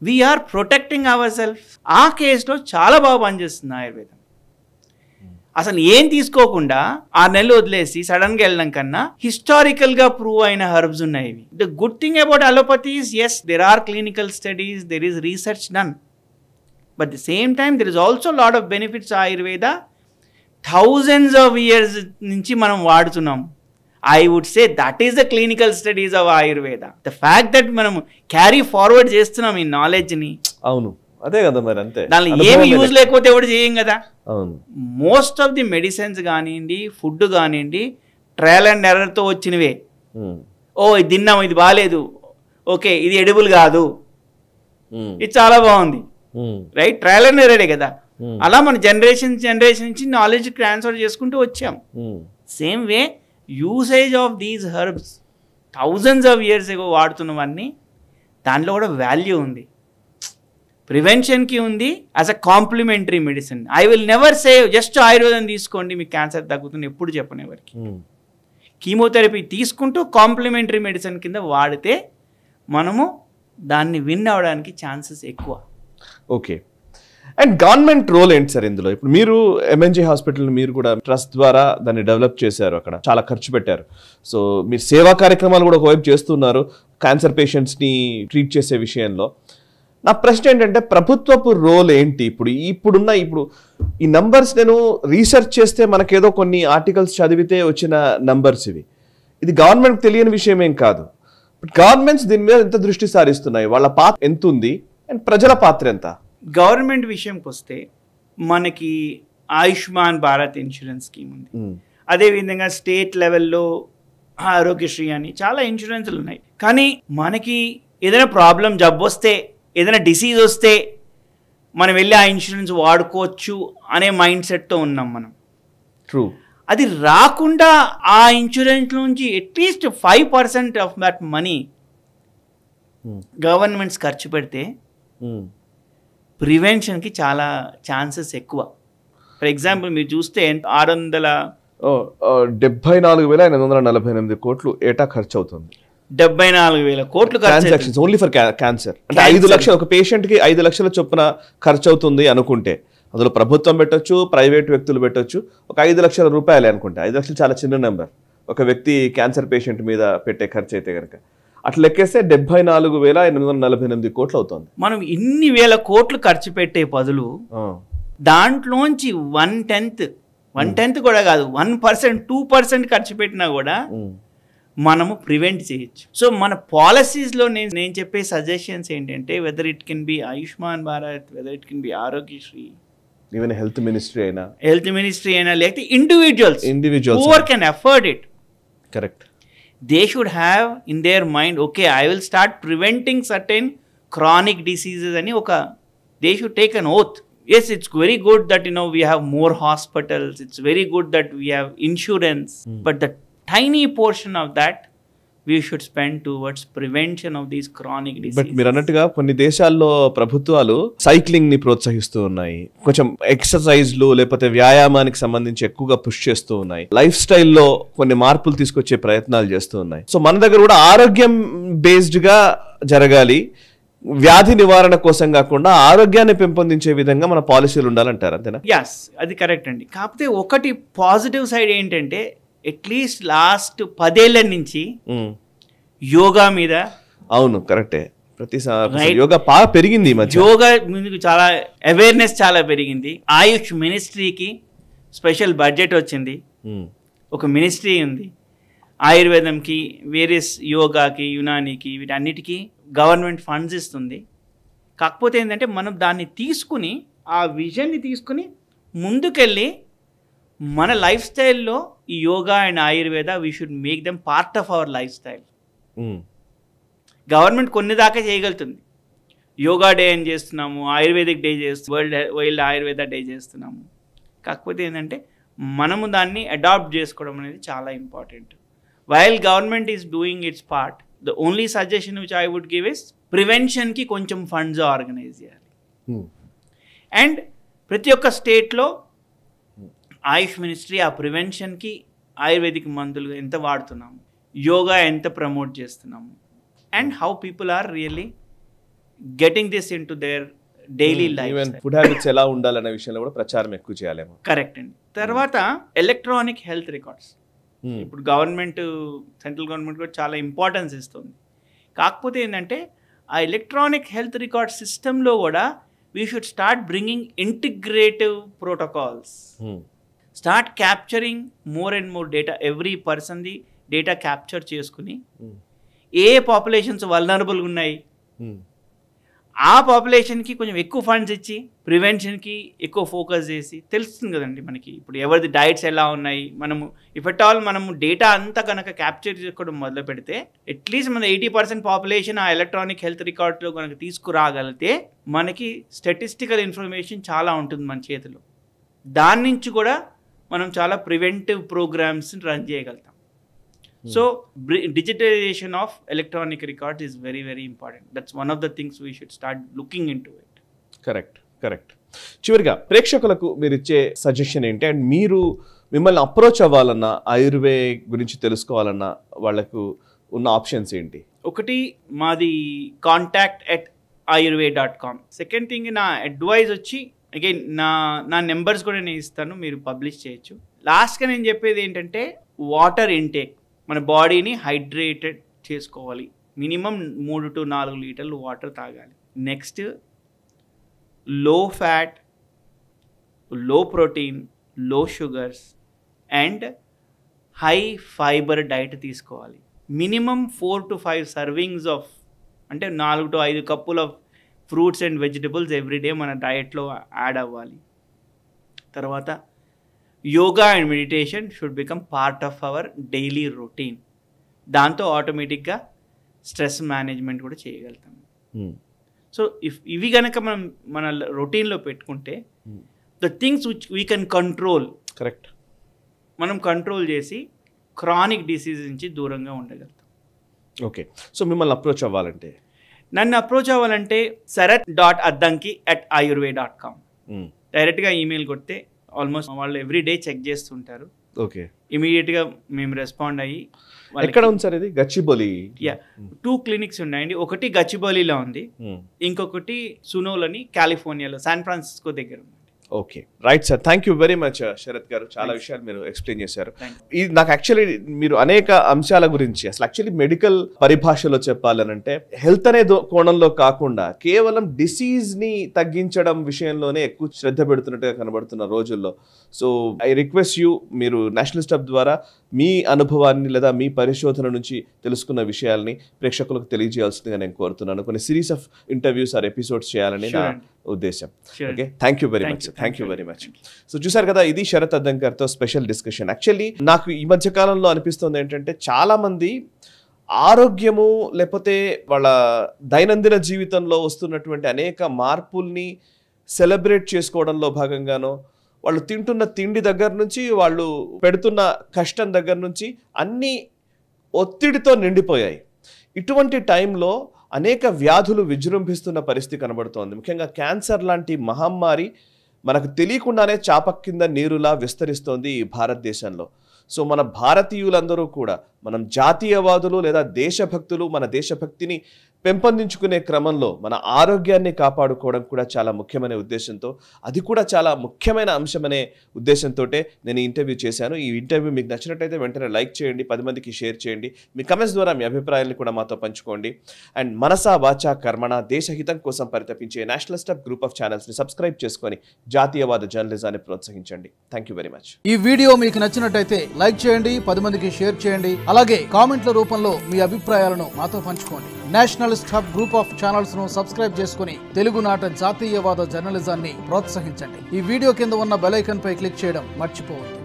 వీఆర్ ప్రొటెక్టింగ్ అవర్ సెల్ఫ్. ఆ కేసులో చాలా బాగా పనిచేస్తుంది ఆయుర్వేదం. అసలు ఏం తీసుకోకుండా 6 నెలలు వదిలేసి సడన్గా వెళ్ళడం కన్నా హిస్టారికల్గా ప్రూవ్ అయిన హర్బ్స్ ఉన్నాయి ఇవి. The good thing about allopathy is is there are clinical studies, there is research done, but the same time there is also lot of benefits. Ayurveda thousands of years నుంచి మనం వాడుతున్నాం. I would say that is the clinical studies of Ayurveda. The fact that మనం carry forward చేస్తున్నాం ఈ నాలెడ్జ్ని. అవును, అదే కదా మరి. అంతే, దానిలో ఏమి యూజ్ లేకపోతే ఎవరు చేయం కదా. అవును, మోస్ట్ ఆఫ్ ది మెడిసిన్స్ కానివ్వండి, ఫుడ్ కానివ్వండి, ట్రయల్ అండ్ ఎర్రర్తో వచ్చినవే. ఓ ఇది తిన్నాం, ఇది బాగాలేదు, ఓకే ఇది ఎడిబుల్ కాదు, ఇది చాలా బాగుంది, రైట్, ట్రయల్ అండ్ ఎర్రరే కదా. అలా మన జనరేషన్ నుంచి నాలెడ్జ్ ట్రాన్స్ఫర్ చేసుకుంటూ వచ్చాం. Same way usage of these herbs thousands of years ago వాడుతున్నవన్నీ దాంట్లో కూడా వాల్యూ ఉంది, ప్రివెన్షన్కి ఉంది, as a complementary medicine. I will never say just ఆయుర్వేదం తీసుకోండి మీకు క్యాన్సర్ తగ్గుతుంది, ఎప్పుడు చెప్పను ఎవరికి. కీమోథెరపీ తీసుకుంటూ కాంప్లిమెంటరీ మెడిసిన్ కింద వాడితే మనము దాన్ని విన్ అవ్వడానికి ఛాన్సెస్ ఎక్కువ. ఓకే, అండ్ గవర్నమెంట్ రోల్ ఏంటి సార్ ఇందులో? ఇప్పుడు మీరు ఎంఎన్జే హాస్పిటల్ మీరు కూడా ట్రస్ట్ ద్వారా దాన్ని డెవలప్ చేశారు, అక్కడ చాలా ఖర్చు పెట్టారు. సో మీరు సేవా కార్యక్రమాలు కూడా ఒకవైపు చేస్తున్నారు క్యాన్సర్ పేషెంట్స్ని ట్రీట్ చేసే విషయంలో. నా ప్రశ్న ఏంటంటే ప్రభుత్వపు రోల్ ఏంటి? ఇప్పుడున్న ఈ నంబర్స్ నేను రీసెర్చ్ చేస్తే మనకేదో కొన్ని ఆర్టికల్స్ చదివితే వచ్చిన నంబర్స్ ఇవి. ఇది గవర్నమెంట్ తెలియని విషయం ఏం కాదు. బట్ గవర్నమెంట్స్ దీని మీద ఎంత దృష్టి సారిస్తున్నాయి, వాళ్ళ పాత్ర ఎంత ఉంది, అండ్ ప్రజల పాత్ర ఎంత? గవర్నమెంట్ విషయంకి వస్తే మనకి ఆయుష్మాన్ భారత్ ఇన్సూరెన్స్ స్కీమ్ ఉంది. అదేవిధంగా స్టేట్ లెవెల్లో ఆరోగ్యశ్రీ అని చాలా ఇన్సూరెన్స్లు ఉన్నాయి. కానీ మనకి ఏదైనా ప్రాబ్లం, జబ్బు వస్తే, ఏదైనా డిసీజ్ వస్తే మనం వెళ్ళి ఆ ఇన్సూరెన్స్ వాడుకోవచ్చు అనే మైండ్ సెట్తో ఉన్నాం మనం. ట్రూ. అది రాకుండా ఆ ఇన్సూరెన్స్ నుంచి at least 5% of that money governments ఖర్చు పెడితే ప్రివెన్షన్కి చాలా ఛాన్సెస్ ఎక్కువ. ఫర్ ఎగ్జాంపుల్ మీరు చూస్తే 74,848 కోట్లు ఏటా ఖర్చు అవుతుంది. 74,000 కోట్లు ట్రాన్సాక్షన్స్ ఓన్లీ ఫర్ క్యాన్సర్. అంటే 5 లక్షలు ఒక పేషెంట్కి 5 లక్షల చొప్పున ఖర్చు అవుతుంది అనుకుంటే, అందులో ప్రభుత్వం పెట్టొచ్చు, ప్రైవేట్ వ్యక్తులు పెట్టొచ్చు, ఒక 5 లక్షల రూపాయలే అనుకుంటే. 5 లక్షలు చాలా చిన్న నెంబర్ ఒక వ్యక్తి క్యాన్సర్ పేషెంట్ మీద పెట్టే ఖర్చు అయితే కనుక. అట్లా లెక్కేస్తే 74,848 కోట్లు అవుతుంది. మనం ఇన్ని వేల కోట్లు ఖర్చు పెట్టే బదులు దాంట్లోంచి 1/10 కూడా కాదు, 1%, 2% ఖర్చు పెట్టినా కూడా మనము ప్రివెంట్ చేయొచ్చు. సో మన పాలసీస్లో నేను చెప్పే సజెషన్స్ ఏంటంటే, whether it can B Ayushman Bharat, whether it can B Aarogyasri, even health ministry అయినా లేకపోతే individuals who can afford it, correct, they should have in their mind, okay, I will start preventing certain chronic diseases ani they should take an oath. Yes, it's very good that we have more hospitals, it's very good that we have insurance, but the tiny portion of that we should spend towards prevention of these chronic diseases. But మీరు అన్నట్టుగా కొన్ని దేశాల్లో ప్రభుత్వాలు cycling ని ప్రోత్సహిస్తూ ఉన్నాయి, కొంచెం ఎక్సర్సైజ్లు లేకపోతే వ్యాయామానికి సంబంధించి ఎక్కువగా పుష్ చేస్తూ ఉన్నాయి, లైఫ్ స్టైల్లో కొన్ని మార్పులు తీసుకొచ్చే ప్రయత్నాలు చేస్తూ ఉన్నాయి. సో మన దగ్గర కూడా ఆరోగ్యం బేస్డ్ గా జరగాలి, వ్యాధి నివారణ కోసం కాకుండా ఆరోగ్యాన్ని పెంపొందించే విధంగా మన పాలసీలు ఉండాలంటారు, అంతేనా? yes, అది కరెక్ట్ అండి. కాకపోతే ఒకటి పాజిటివ్ సైడ్ ఏంటంటే, అట్లీస్ట్ లాస్ట్ 10 ఏళ్ల నుంచి యోగా మీద, అవును కరెక్టే, ప్రతిసారి యోగా బాగా పెరిగింది ఈ మధ్య. యోగా ముందుకు చాలా అవేర్నెస్ చాలా పెరిగింది. ఆయుష్ మినిస్ట్రీకి స్పెషల్ బడ్జెట్ వచ్చింది, ఒక మినిస్ట్రీ ఉంది. ఆయుర్వేదంకి, వేరియస్ యోగాకి, యునానీకి, వీటన్నిటికీ గవర్నమెంట్ ఫండ్స్ ఇస్తుంది. కాకపోతే ఏంటంటే మనం దాన్ని తీసుకుని, ఆ విజన్ని తీసుకుని ముందుకెళ్ళి మన లైఫ్ స్టైల్లో ఈ yoga and Ayurveda we should make them part of our lifestyle. Government కొన్ని దాకా చేయగలుగుతుంది. యోగా డే అని చేస్తున్నాము, ఆయుర్వేదిక్ డే చేస్తున్నాము, వరల్డ్ ఆయుర్వేద డే చేస్తున్నాము. కాకపోతే ఏంటంటే మనము దాన్ని అడాప్ట్ చేసుకోవడం అనేది చాలా important. While government is doing its part, the only suggestion which I would give is ప్రివెన్షన్కి కొంచెం ఫండ్స్ ఆర్గనైజ్ చేయాలి. అండ్ ప్రతి ఒక్క స్టేట్లో ఆయుష్ మినిస్ట్రీ ఆ ప్రివెన్షన్కి ఆయుర్వేదిక్ మందులు ఎంత వాడుతున్నాము, యోగా ఎంత ప్రమోట్ చేస్తున్నాము, and how people are really getting this into their daily life. Even food habits ఎలా ఉండాలనే విషయంలో కూడా ప్రచారం ఎక్కువ చేయాలేమో. కరెక్ట్ అండి. తర్వాత ఎలక్ట్రానిక్ హెల్త్ రికార్డ్స్. ఇప్పుడు సెంట్రల్ గవర్నమెంట్ కూడా చాలా ఇంపార్టెన్స్ ఇస్తుంది. కాకపోతే ఏంటంటే ఆ ఎలక్ట్రానిక్ హెల్త్ రికార్డ్ సిస్టంలో కూడా we should start bringing integrative protocols, start capturing more and more data. Every పర్సన్ది డేటా క్యాప్చర్ చేసుకుని ఏ పాపులేషన్స్ వల్నరబుల్గా ఉన్నాయి ఆ పాపులేషన్కి కొంచెం ఎక్కువ ఫండ్స్ ఇచ్చి ప్రివెన్షన్కి ఎక్కువ ఫోకస్ చేసి తెలుస్తుంది కదండి మనకి ఇప్పుడు ఎవరిది డైట్స్ ఎలా ఉన్నాయి. మనము ఇఫ్ ఎట్ ఆల్ మనము డేటా అంతా కనుక క్యాప్చర్ చేసుకోవడం మొదలు పెడితే అట్లీస్ట్ మన 80% పాపులేషన్ ఆ ఎలక్ట్రానిక్ హెల్త్ రికార్డ్లో కనుక తీసుకురాగలిగితే మనకి స్టాటిస్టికల్ ఇన్ఫర్మేషన్ చాలా ఉంటుంది మన చేతిలో. దాని నుంచి కూడా మనం చాలా ప్రివెంటివ్ ప్రోగ్రామ్స్ రన్ చేయగలుగుతాం. So digitization of electronic records is very, very important. That's one of the things we should start looking into it. Correct. చివరిగా ప్రేక్షకులకు మీరు ఇచ్చే సజెషన్ ఏంటి? అండ్ మీరు మిమ్మల్ని అప్రోచ్ అవ్వాలన్నా ఆయుర్వేద్ గురించి తెలుసుకోవాలన్నా వాళ్ళకు ఉన్న ఆప్షన్స్ ఏంటి? ఒకటి మాది contact@ayurved.com. సెకండ్ థింగ్ నా అడ్వైజ్ వచ్చి అగైన్ నా నెంబర్స్ కూడా నేను ఇస్తాను, మీరు పబ్లిష్ చేయొచ్చు. లాస్ట్గా నేను చెప్పేది ఏంటంటే వాటర్ ఇంటేక్. మన బాడీని హైడ్రేటెడ్ చేసుకోవాలి. మినిమం 3 to 4 లీటర్లు వాటర్ తాగాలి. నెక్స్ట్ లో ఫ్యాట్, లో ప్రోటీన్, లో sugars and high fibre diet తీసుకోవాలి. మినిమం 4 to 5 సర్వింగ్స్ ఆఫ్ అంటే 4 to 5 కప్పులు of fruits and vegetables everyday మన డయట్లో యాడ్ అవ్వాలి. తర్వాత yoga and meditation should become part of hour daily routine. దాంతో ఆటోమేటిక్గా స్ట్రెస్ మేనేజ్మెంట్ కూడా చేయగలుగుతాం. సో ఇవి కనుక మన రొటీన్లో పెట్టుకుంటే the things which we can control, correct, మనం కంట్రోల్ చేసి క్రానిక్ డిసీజ్ నుంచి దూరంగా ఉండగలుగుతాం. ఓకే. సో మిమ్మల్ని అప్రోచ్ అవ్వాలంటే నన్ను అప్రోచ్ అవ్వాలంటే sarath.addanki@ayurved.com డైరెక్ట్గా ఈమెయిల్ కొడితే ఆల్మోస్ట్ వాళ్ళు ఎవ్రీ డే చెక్ చేస్తుంటారు. ఓకే. ఇమీడియట్గా మేము రెస్పాండ్ అయ్యి. ఎక్కడ ఉంది సార్ ఇది? గచ్చిబౌలి. 2 clinics ఉన్నాయండి. ఒకటి గచ్చిబౌలిలో ఉంది, ఇంకొకటి సునోలని కాలిఫోర్నియాలో శాన్ ఫ్రాన్సిస్కో దగ్గర ఉంది. Okay, right sir. Thank you very much Sharath గారు. చాలా విషయాలు మీరు ఎక్స్ప్లెయిన్ చేశారు. ఇది నాకు యాక్చువల్లీ మీరు అనేక అంశాల గురించి అసలు యాక్చువల్లీ మెడికల్ పరిభాషలో చెప్పాలనంటే హెల్త్ అనే కోణంలో కాకుండా కేవలం డిసీజ్ ని తగ్గించడం విషయంలోనే ఎక్కువ శ్రద్ధ పెడుతున్నట్టుగా కనబడుతున్న రోజుల్లో. సో ఐ రిక్వెస్ట్ యూ, మీరు నేషనలిస్ట్ హబ్ ద్వారా మీ అనుభవాన్ని లేదా మీ పరిశోధన నుంచి తెలుసుకున్న విషయాల్ని ప్రేక్షకులకు తెలియజేయాల్సిందిగా నేను కోరుతున్నాను. కొన్ని series of interviews or episodes చేయాలని నా ఉద్దేశం. Okay, thank you very much. Thank you very much. So చూసారు కదా, ఇది శరత్ అద్దంకర్తో స్పెషల్ డిస్కషన్. యాక్చువల్లీ నాకు ఈ మధ్య కాలంలో అనిపిస్తుంది ఏంటంటే చాలా మంది ఆరోగ్యము లేకపోతే వాళ్ళ దైనందిన జీవితంలో వస్తున్నటువంటి అనేక మార్పుల్ని సెలబ్రేట్ చేసుకోవడంలో భాగంగానో వాళ్ళు తింటున్న తిండి దగ్గర నుంచి వాళ్ళు పెడుతున్న కష్టం దగ్గర నుంచి అన్నీ ఒత్తిడితో నిండిపోయాయి. ఇటువంటి టైంలో అనేక వ్యాధులు విజృంభిస్తున్న పరిస్థితి కనబడుతోంది. ముఖ్యంగా క్యాన్సర్ లాంటి మహమ్మారి మనకు తెలియకుండానే చాప కింద నీరులా విస్తరిస్తోంది ఈ భారతదేశంలో. సో మన భారతీయులందరూ కూడా మనం జాతీయవాదులు లేదా దేశభక్తులు, మన దేశభక్తిని పెంపొందించుకునే క్రమంలో మన ఆరోగ్యాన్ని కాపాడుకోవడం కూడా చాలా ముఖ్యమైన ఉద్దేశంతో, అది కూడా చాలా ముఖ్యమైన అంశమనే ఉద్దేశంతో నేను ఈ ఇంటర్వ్యూ చేశాను. ఈ ఇంటర్వ్యూ మీకు నచ్చినట్టయితే వెంటనే లైక్ చేయండి, 10 మందికి షేర్ చేయండి, మీ కమెంట్స్ ద్వారా మీ అభిప్రాయాలను కూడా మాతో పంచుకోండి. అండ్ మనసా వాచా కర్మణ దేశహితం కోసం పరితపించే నేషనలిస్ట్ హబ్ గ్రూప్ ఆఫ్ ఛానల్స్ని సబ్స్క్రైబ్ చేసుకొని జాతీయవాద జర్నలిజాన్ని ప్రోత్సహించండి. Thank you very much. ఈ వీడియో మీకు నచ్చినట్టయితే లైక్ చేయండి, 10 మందికి షేర్ చేయండి, అలాగే కామెంట్ల రూపంలో మీ అభిప్రాయాలను మాతో పంచుకోండి. Nationalist hub group of channels ను సబ్స్క్రైబ్ చేసుకుని తెలుగునాట జాతీయవాద జర్నలిజాన్ని ప్రోత్సహించండి. ఈ వీడియో కింద ఉన్న బెల్ ఐకాన్ పై క్లిక్ చేయడం మర్చిపోవద్దు.